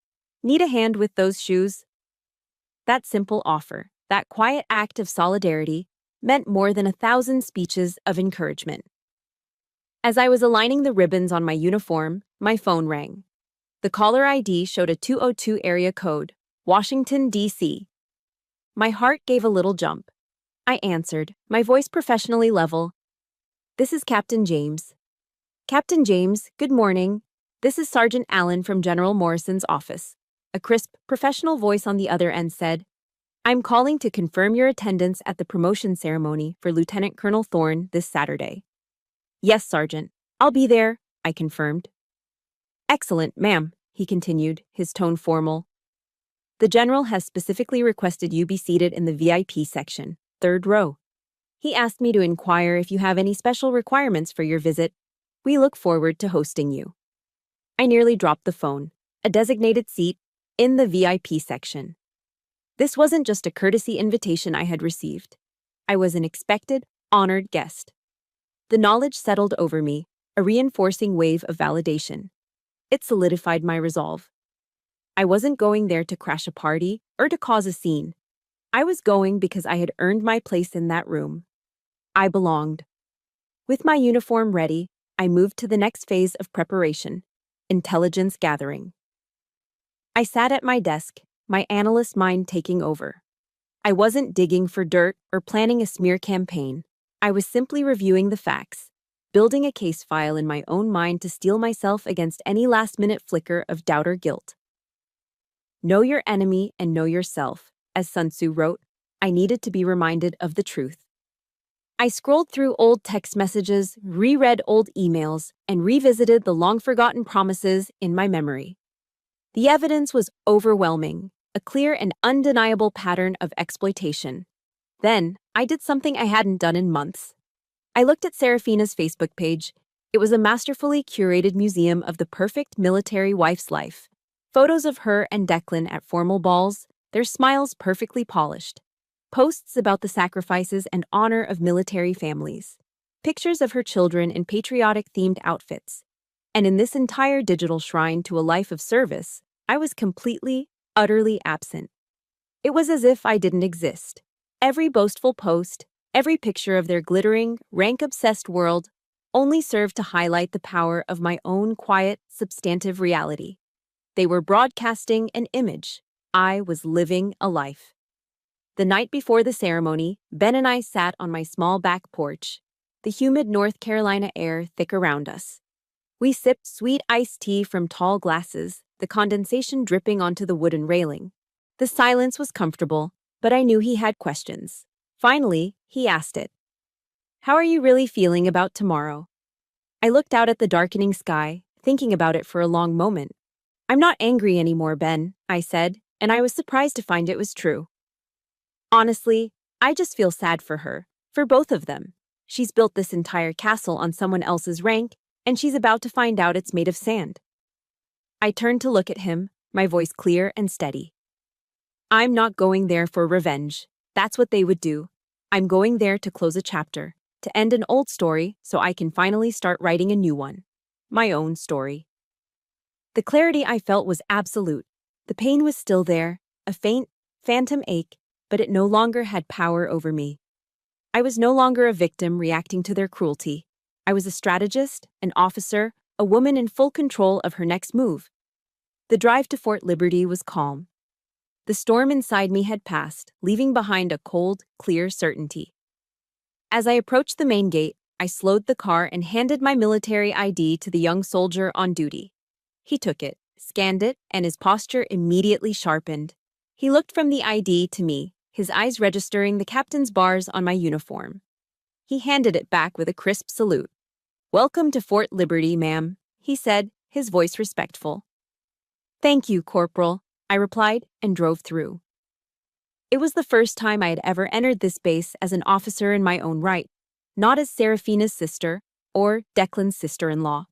"Need a hand with those shoes?" That simple offer, that quiet act of solidarity, meant more than 1,000 speeches of encouragement. As I was aligning the ribbons on my uniform, my phone rang. The caller ID showed a 202 area code, Washington, D.C. My heart gave a little jump. I answered, my voice professionally level. "This is Captain James." "Captain James, good morning. This is Sergeant Allen from General Morrison's office." A crisp, professional voice on the other end said, "I'm calling to confirm your attendance at the promotion ceremony for Lieutenant Colonel Thorne this Saturday." "Yes, Sergeant. I'll be there," I confirmed. "Excellent, ma'am," he continued, his tone formal. "The General has specifically requested you be seated in the VIP section, third row. He asked me to inquire if you have any special requirements for your visit. We look forward to hosting you." I nearly dropped the phone. A designated seat in the VIP section. This wasn't just a courtesy invitation I had received. I was an expected, honored guest. The knowledge settled over me, a reinforcing wave of validation. It solidified my resolve. I wasn't going there to crash a party or to cause a scene. I was going because I had earned my place in that room. I belonged. With my uniform ready, I moved to the next phase of preparation, intelligence gathering. I sat at my desk, my analyst mind taking over. I wasn't digging for dirt or planning a smear campaign. I was simply reviewing the facts, building a case file in my own mind to steel myself against any last-minute flicker of doubt or guilt. Know your enemy and know yourself, as Sun Tzu wrote. I needed to be reminded of the truth. I scrolled through old text messages, reread old emails, and revisited the long-forgotten promises in my memory. The evidence was overwhelming, a clear and undeniable pattern of exploitation. Then, I did something I hadn't done in months. I looked at Serafina's Facebook page. It was a masterfully curated museum of the perfect military wife's life. Photos of her and Declan at formal balls, their smiles perfectly polished. Posts about the sacrifices and honor of military families. Pictures of her children in patriotic-themed outfits. And in this entire digital shrine to a life of service, I was completely, utterly absent. It was as if I didn't exist. Every boastful post, every picture of their glittering, rank-obsessed world only served to highlight the power of my own quiet, substantive reality. They were broadcasting an image. I was living a life. The night before the ceremony, Ben and I sat on my small back porch, the humid North Carolina air thick around us. We sipped sweet iced tea from tall glasses, the condensation dripping onto the wooden railing. The silence was comfortable, but I knew he had questions. Finally, he asked it. "How are you really feeling about tomorrow?" I looked out at the darkening sky, thinking about it for a long moment. "I'm not angry anymore, Ben," I said, and I was surprised to find it was true. "Honestly, I just feel sad for her, for both of them. She's built this entire castle on someone else's rank, and she's about to find out it's made of sand." I turned to look at him, my voice clear and steady. "I'm not going there for revenge. That's what they would do. I'm going there to close a chapter, to end an old story so I can finally start writing a new one. My own story." The clarity I felt was absolute. The pain was still there, a faint, phantom ache, but it no longer had power over me. I was no longer a victim reacting to their cruelty. I was a strategist, an officer, a woman in full control of her next move. The drive to Fort Liberty was calm. The storm inside me had passed, leaving behind a cold, clear certainty. As I approached the main gate, I slowed the car and handed my military ID to the young soldier on duty. He took it, scanned it, and his posture immediately sharpened. He looked from the ID to me, his eyes registering the captain's bars on my uniform. He handed it back with a crisp salute. "Welcome to Fort Liberty, ma'am," he said, his voice respectful. "Thank you, Corporal," I replied and drove through. It was the first time I had ever entered this base as an officer in my own right, not as Serafina's sister or Declan's sister-in-law.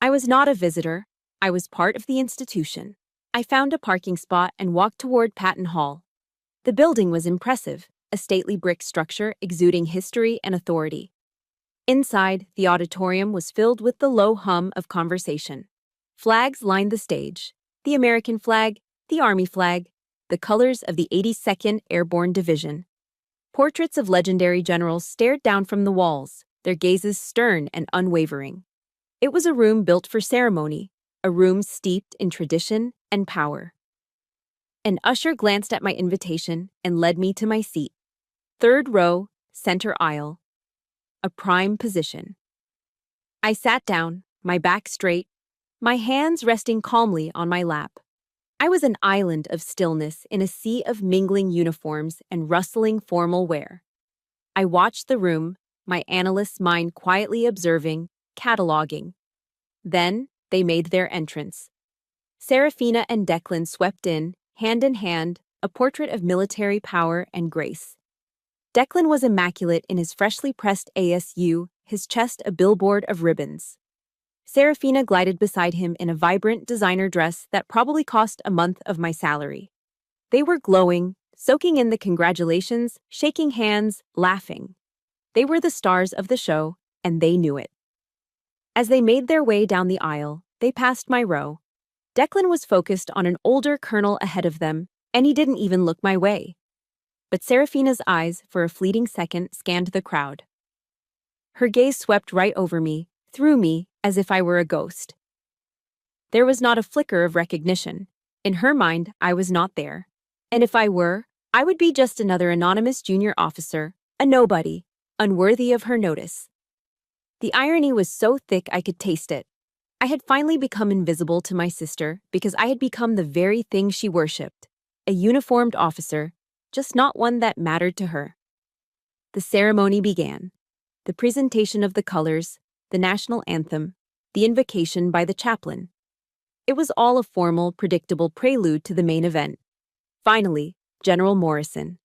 I was not a visitor. I was part of the institution. I found a parking spot and walked toward Patton Hall. The building was impressive, a stately brick structure exuding history and authority. Inside, the auditorium was filled with the low hum of conversation. Flags lined the stage: the American flag, the Army flag, the colors of the 82nd Airborne Division. Portraits of legendary generals stared down from the walls, their gazes stern and unwavering. It was a room built for ceremony, a room steeped in tradition and power. An usher glanced at my invitation and led me to my seat. Third row, center aisle. A prime position. I sat down, my back straight, my hands resting calmly on my lap. I was an island of stillness in a sea of mingling uniforms and rustling formal wear. I watched the room, my analyst's mind quietly observing, cataloging. Then they made their entrance. Serafina and Declan swept in hand, a portrait of military power and grace. Declan was immaculate in his freshly pressed ASU, his chest a billboard of ribbons. Serafina glided beside him in a vibrant designer dress that probably cost a month of my salary. They were glowing, soaking in the congratulations, shaking hands, laughing. They were the stars of the show, and they knew it. As they made their way down the aisle, they passed my row. Declan was focused on an older colonel ahead of them, and he didn't even look my way. But Serafina's eyes, for a fleeting second, scanned the crowd. Her gaze swept right over me, through me, as if I were a ghost. There was not a flicker of recognition. In her mind, I was not there. And if I were, I would be just another anonymous junior officer, a nobody, unworthy of her notice. The irony was so thick I could taste it. I had finally become invisible to my sister because I had become the very thing she worshipped, a uniformed officer, just not one that mattered to her. The ceremony began. The presentation of the colors, the national anthem, the invocation by the chaplain. It was all a formal, predictable prelude to the main event. Finally, General Morrison,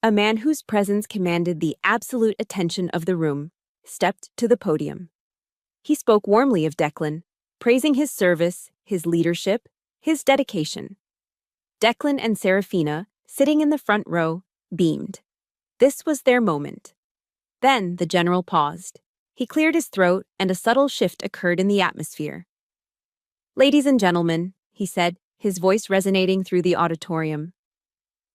a man whose presence commanded the absolute attention of the room, stepped to the podium. He spoke warmly of Declan, praising his service, his leadership, his dedication. Declan and Serafina, sitting in the front row, beamed. This was their moment. Then the general paused. He cleared his throat, and a subtle shift occurred in the atmosphere. "Ladies and gentlemen," he said, his voice resonating through the auditorium.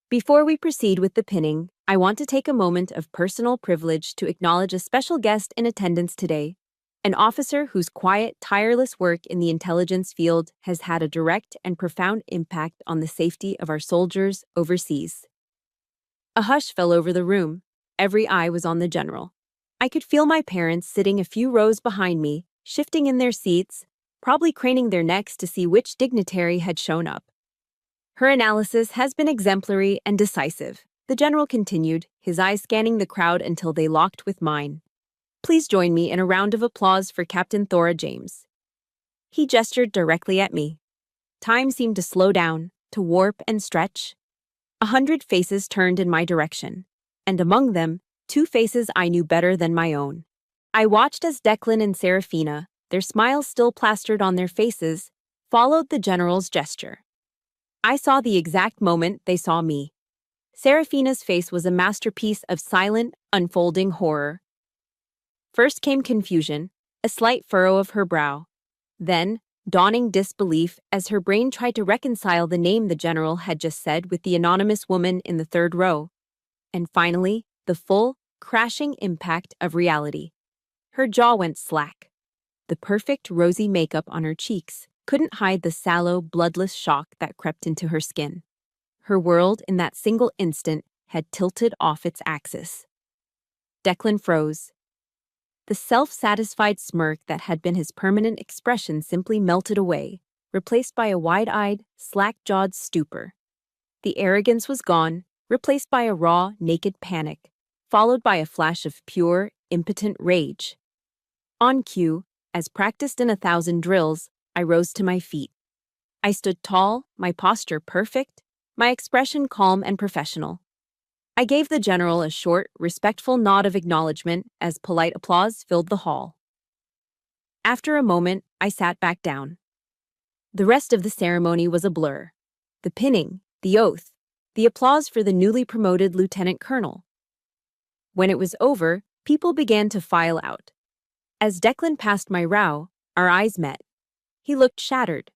"Before we proceed with the pinning, I want to take a moment of personal privilege to acknowledge a special guest in attendance today, an officer whose quiet, tireless work in the intelligence field has had a direct and profound impact on the safety of our soldiers overseas." A hush fell over the room. Every eye was on the general. I could feel my parents sitting a few rows behind me, shifting in their seats, probably craning their necks to see which dignitary had shown up. "Her analysis has been exemplary and decisive," the general continued, his eyes scanning the crowd until they locked with mine. "Please join me in a round of applause for Captain Thora James." He gestured directly at me. Time seemed to slow down, to warp and stretch. 100 faces turned in my direction, and among them, 2 faces I knew better than my own. I watched as Declan and Serafina, their smiles still plastered on their faces, followed the general's gesture. I saw the exact moment they saw me. Serafina's face was a masterpiece of silent, unfolding horror. First came confusion, a slight furrow of her brow. Then, dawning disbelief as her brain tried to reconcile the name the general had just said with the anonymous woman in the third row. And finally, the full, crashing impact of reality. Her jaw went slack. The perfect rosy makeup on her cheeks couldn't hide the sallow, bloodless shock that crept into her skin. Her world, in that single instant, had tilted off its axis. Declan froze. The self-satisfied smirk that had been his permanent expression simply melted away, replaced by a wide-eyed, slack-jawed stupor. The arrogance was gone, replaced by a raw, naked panic, followed by a flash of pure, impotent rage. On cue, as practiced in 1,000 drills, I rose to my feet. I stood tall, my posture perfect, my expression calm and professional. I gave the general a short, respectful nod of acknowledgement as polite applause filled the hall. After a moment, I sat back down. The rest of the ceremony was a blur. The pinning, the oath, the applause for the newly promoted lieutenant colonel. When it was over, people began to file out, As Declan passed my row, our eyes met. He looked shattered.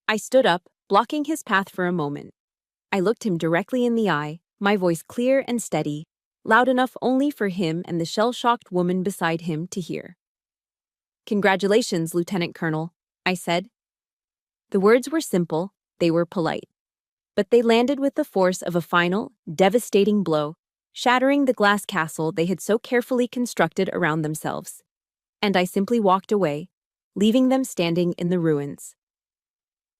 I stood up, blocking his path for a moment. I looked him directly in the eye, my voice clear and steady, loud enough only for him and the shell-shocked woman beside him to hear. "Congratulations, Lieutenant Colonel," I said. The words were simple, they were polite. But they landed with the force of a final, devastating blow, shattering the glass castle they had so carefully constructed around themselves. And I simply walked away, leaving them standing in the ruins.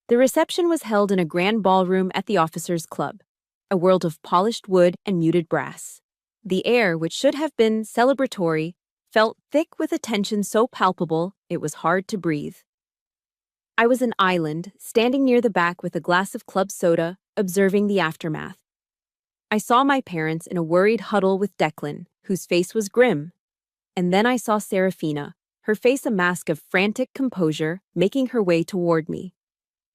The reception was held in a grand ballroom at the officers' club, a world of polished wood and muted brass. The air, which should have been celebratory, felt thick with a tension so palpable it was hard to breathe. I was an island, standing near the back with a glass of club soda, observing the aftermath. I saw my parents in a worried huddle with Declan, whose face was grim. And then I saw Serafina, her face a mask of frantic composure, making her way toward me.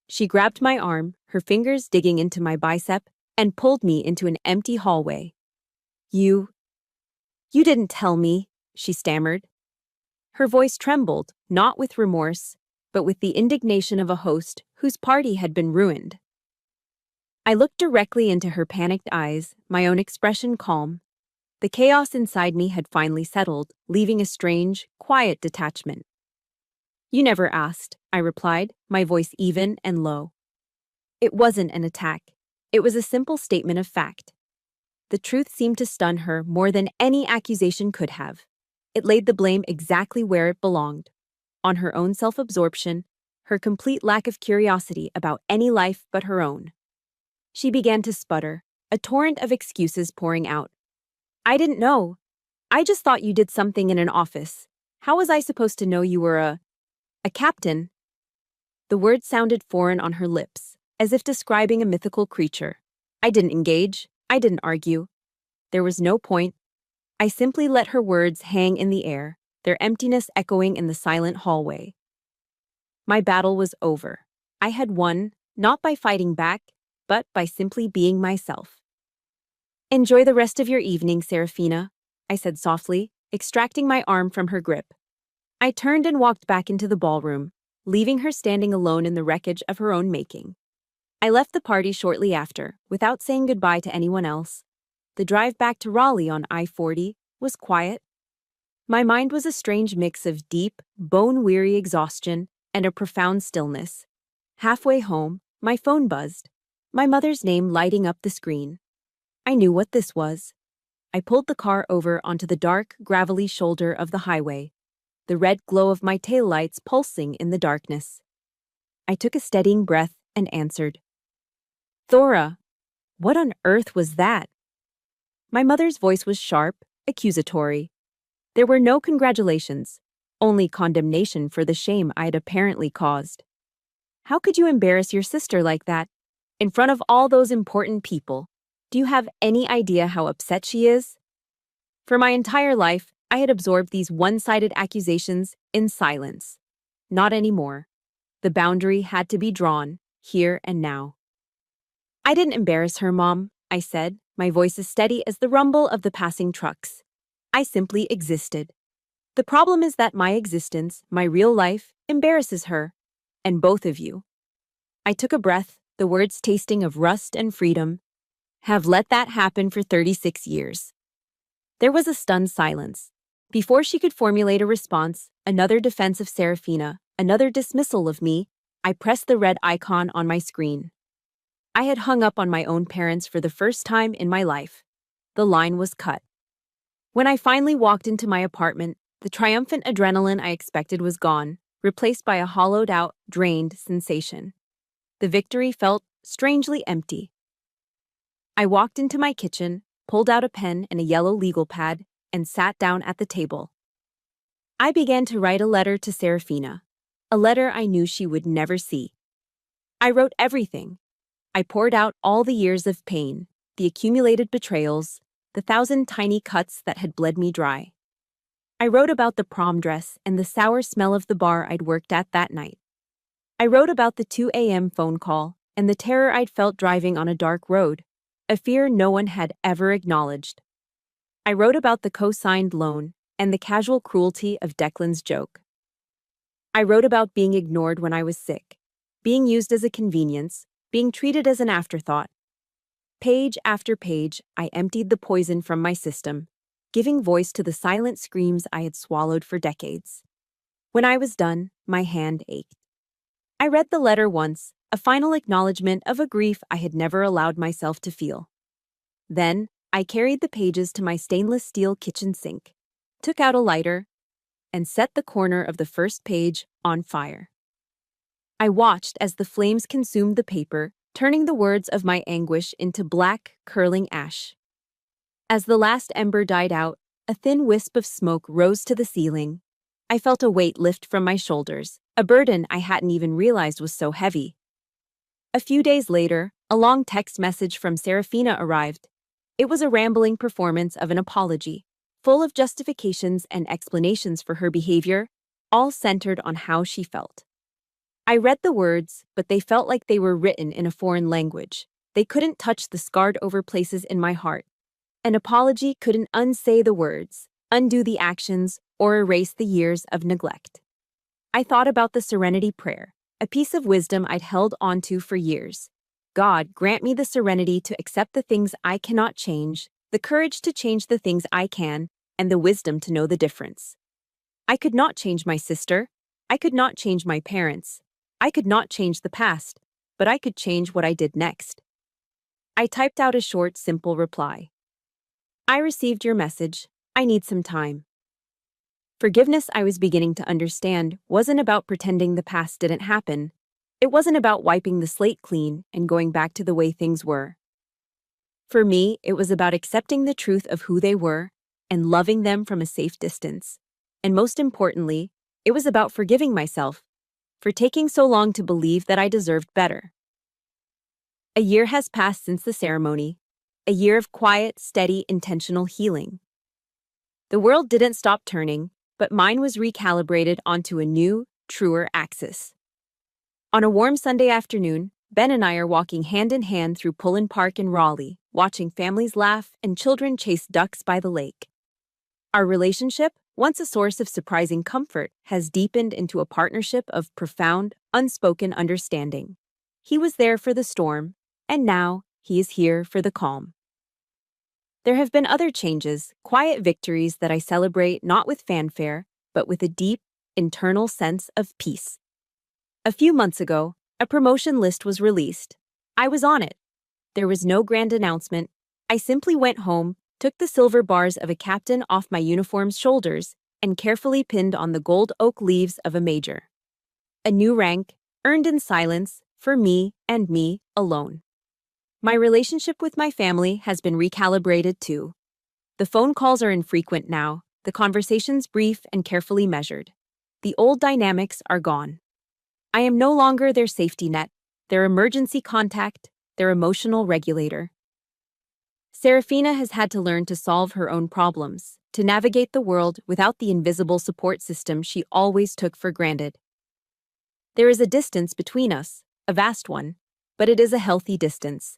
She grabbed my arm, her fingers digging into my bicep, and pulled me into an empty hallway. You didn't tell me," she stammered. Her voice trembled, not with remorse, but with the indignation of a host whose party had been ruined. I looked directly into her panicked eyes, my own expression calm. The chaos inside me had finally settled, leaving a strange, quiet detachment. "You never asked," I replied, my voice even and low. It wasn't an attack. It was a simple statement of fact. The truth seemed to stun her more than any accusation could have. It laid the blame exactly where it belonged, on her own self-absorption, her complete lack of curiosity about any life but her own. She began to sputter, a torrent of excuses pouring out. "I didn't know. I just thought you did something in an office. How was I supposed to know you were a captain?" The word sounded foreign on her lips, as if describing a mythical creature. I didn't engage. I didn't argue. There was no point. I simply let her words hang in the air, their emptiness echoing in the silent hallway. My battle was over. I had won, not by fighting back, but by simply being myself. "Enjoy the rest of your evening, Serafina," I said softly, extracting my arm from her grip. I turned and walked back into the ballroom, leaving her standing alone in the wreckage of her own making. I left the party shortly after, without saying goodbye to anyone else. The drive back to Raleigh on I-40 was quiet. My mind was a strange mix of deep, bone-weary exhaustion and a profound stillness. Halfway home, my phone buzzed, my mother's name lighting up the screen. I knew what this was. I pulled the car over onto the dark, gravelly shoulder of the highway, the red glow of my taillights pulsing in the darkness. I took a steadying breath and answered. "Thora, what on earth was that?" My mother's voice was sharp, accusatory. There were no congratulations, only condemnation for the shame I had apparently caused. "How could you embarrass your sister like that? In front of all those important people? Do you have any idea how upset she is?" For my entire life, I had absorbed these one-sided accusations in silence. Not anymore. The boundary had to be drawn, here and now. "I didn't embarrass her, Mom," I said, my voice as steady as the rumble of the passing trucks. "I simply existed. The problem is that my existence, my real life, embarrasses her, and both of you." I took a breath, the words tasting of rust and freedom. "Have let that happen for 36 years. There was a stunned silence. Before she could formulate a response, another defense of Serafina, another dismissal of me, I pressed the red icon on my screen. I had hung up on my own parents for the first time in my life. The line was cut. When I finally walked into my apartment, the triumphant adrenaline I expected was gone, replaced by a hollowed-out, drained sensation. The victory felt strangely empty. I walked into my kitchen, pulled out a pen and a yellow legal pad, and sat down at the table. I began to write a letter to Serafina, a letter I knew she would never see. I wrote everything. I poured out all the years of pain, the accumulated betrayals, the 1,000 tiny cuts that had bled me dry. I wrote about the prom dress and the sour smell of the bar I'd worked at that night. I wrote about the 2 a.m. phone call and the terror I'd felt driving on a dark road, a fear no one had ever acknowledged. I wrote about the co-signed loan and the casual cruelty of Declan's joke. I wrote about being ignored when I was sick, being used as a convenience, being treated as an afterthought. Page after page, I emptied the poison from my system, giving voice to the silent screams I had swallowed for decades. When I was done, my hand ached. I read the letter once, a final acknowledgement of a grief I had never allowed myself to feel. Then, I carried the pages to my stainless steel kitchen sink, took out a lighter, and set the corner of the first page on fire. I watched as the flames consumed the paper, turning the words of my anguish into black, curling ash. As the last ember died out, a thin wisp of smoke rose to the ceiling. I felt a weight lift from my shoulders, a burden I hadn't even realized was so heavy. A few days later, a long text message from Serafina arrived. It was a rambling performance of an apology, full of justifications and explanations for her behavior, all centered on how she felt. I read the words, but they felt like they were written in a foreign language. They couldn't touch the scarred-over places in my heart. An apology couldn't unsay the words, undo the actions, or erase the years of neglect. I thought about the Serenity Prayer, a piece of wisdom I'd held onto for years. God, grant me the serenity to accept the things I cannot change, the courage to change the things I can, and the wisdom to know the difference. I could not change my sister. I could not change my parents. I could not change the past, but I could change what I did next. I typed out a short, simple reply. I received your message. I need some time. Forgiveness, I was beginning to understand, wasn't about pretending the past didn't happen. It wasn't about wiping the slate clean and going back to the way things were. For me, it was about accepting the truth of who they were and loving them from a safe distance. And most importantly, it was about forgiving myself for taking so long to believe that I deserved better. A year has passed since the ceremony, a year of quiet, steady, intentional healing. The world didn't stop turning, but mine was recalibrated onto a new, truer axis. On a warm Sunday afternoon, Ben and I are walking hand in hand through Pullen Park in Raleigh, watching families laugh and children chase ducks by the lake. Our relationship, once a source of surprising comfort, has deepened into a partnership of profound, unspoken understanding. He was there for the storm, and now he is here for the calm. There have been other changes, quiet victories that I celebrate not with fanfare, but with a deep, internal sense of peace. A few months ago, a promotion list was released. I was on it. There was no grand announcement. I simply went home, took the silver bars of a captain off my uniform's shoulders, and carefully pinned on the gold oak leaves of a major. A new rank, earned in silence, for me and me alone. My relationship with my family has been recalibrated too. The phone calls are infrequent now, the conversations brief and carefully measured. The old dynamics are gone. I am no longer their safety net, their emergency contact, their emotional regulator. Serafina has had to learn to solve her own problems, to navigate the world without the invisible support system she always took for granted. There is a distance between us, a vast one, but it is a healthy distance.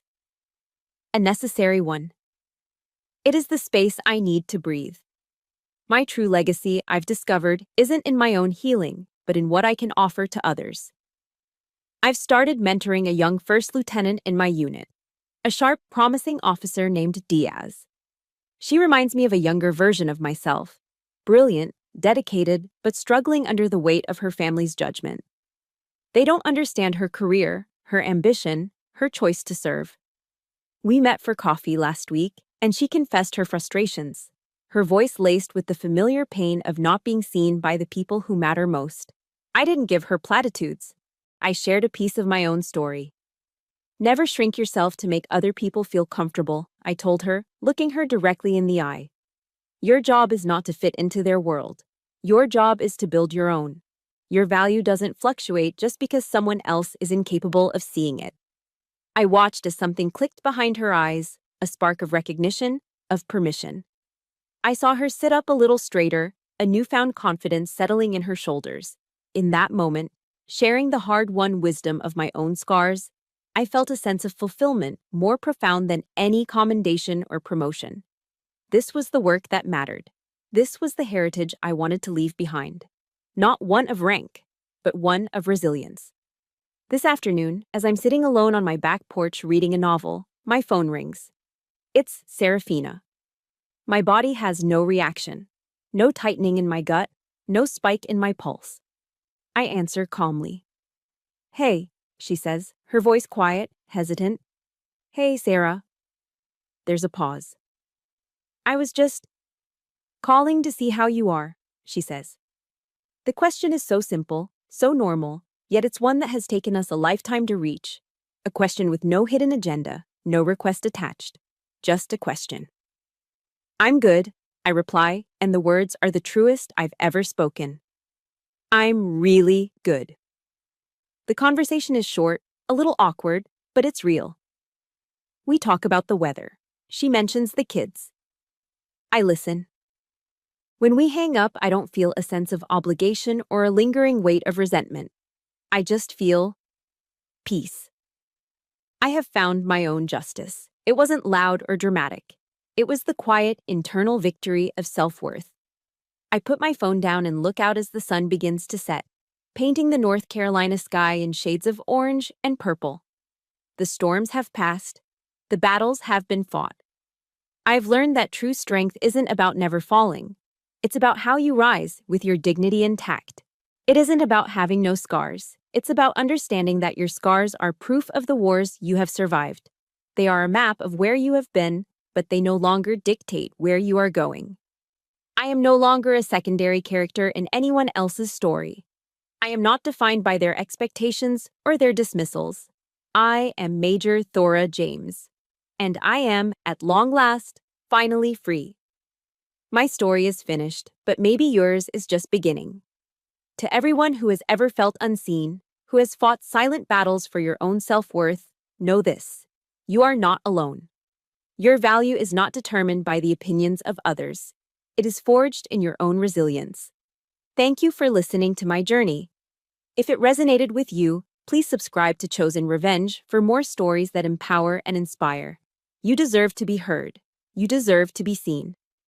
A necessary one. It is the space I need to breathe. My true legacy, I've discovered, isn't in my own healing, but in what I can offer to others. I've started mentoring a young first lieutenant in my unit, a sharp, promising officer named Diaz. She reminds me of a younger version of myself, brilliant, dedicated, but struggling under the weight of her family's judgment. They don't understand her career, her ambition, her choice to serve. We met for coffee last week, and she confessed her frustrations, her voice laced with the familiar pain of not being seen by the people who matter most. I didn't give her platitudes. I shared a piece of my own story. Never shrink yourself to make other people feel comfortable, I told her, looking her directly in the eye. Your job is not to fit into their world. Your job is to build your own. Your value doesn't fluctuate just because someone else is incapable of seeing it. I watched as something clicked behind her eyes, a spark of recognition, of permission. I saw her sit up a little straighter, a newfound confidence settling in her shoulders. In that moment, sharing the hard-won wisdom of my own scars, I felt a sense of fulfillment more profound than any commendation or promotion. This was the work that mattered. This was the heritage I wanted to leave behind. Not one of rank, but one of resilience. This afternoon, as I'm sitting alone on my back porch reading a novel, my phone rings. It's Serafina. My body has no reaction, no tightening in my gut, no spike in my pulse. I answer calmly. Hey, she says, her voice quiet, hesitant. Hey, Sarah. There's a pause. I was just calling to see how you are, she says. The question is so simple, so normal, yet it's one that has taken us a lifetime to reach. A question with no hidden agenda, no request attached. Just a question. I'm good, I reply, and the words are the truest I've ever spoken. I'm really good. The conversation is short, a little awkward, but it's real. We talk about the weather. She mentions the kids. I listen. When we hang up, I don't feel a sense of obligation or a lingering weight of resentment. I just feel peace. I have found my own justice. It wasn't loud or dramatic. It was the quiet, internal victory of self-worth. I put my phone down and look out as the sun begins to set, painting the North Carolina sky in shades of orange and purple. The storms have passed. The battles have been fought. I've learned that true strength isn't about never falling. It's about how you rise with your dignity intact. It isn't about having no scars. It's about understanding that your scars are proof of the wars you have survived. They are a map of where you have been, but they no longer dictate where you are going. I am no longer a secondary character in anyone else's story. I am not defined by their expectations or their dismissals. I am Major Thora James. And I am, at long last, finally free. My story is finished, but maybe yours is just beginning. To everyone who has ever felt unseen, who has fought silent battles for your own self-worth, know this: you are not alone. Your value is not determined by the opinions of others. It is forged in your own resilience. Thank you for listening to my journey. If it resonated with you, please subscribe to Chosen Revenge for more stories that empower and inspire. You deserve to be heard. You deserve to be seen.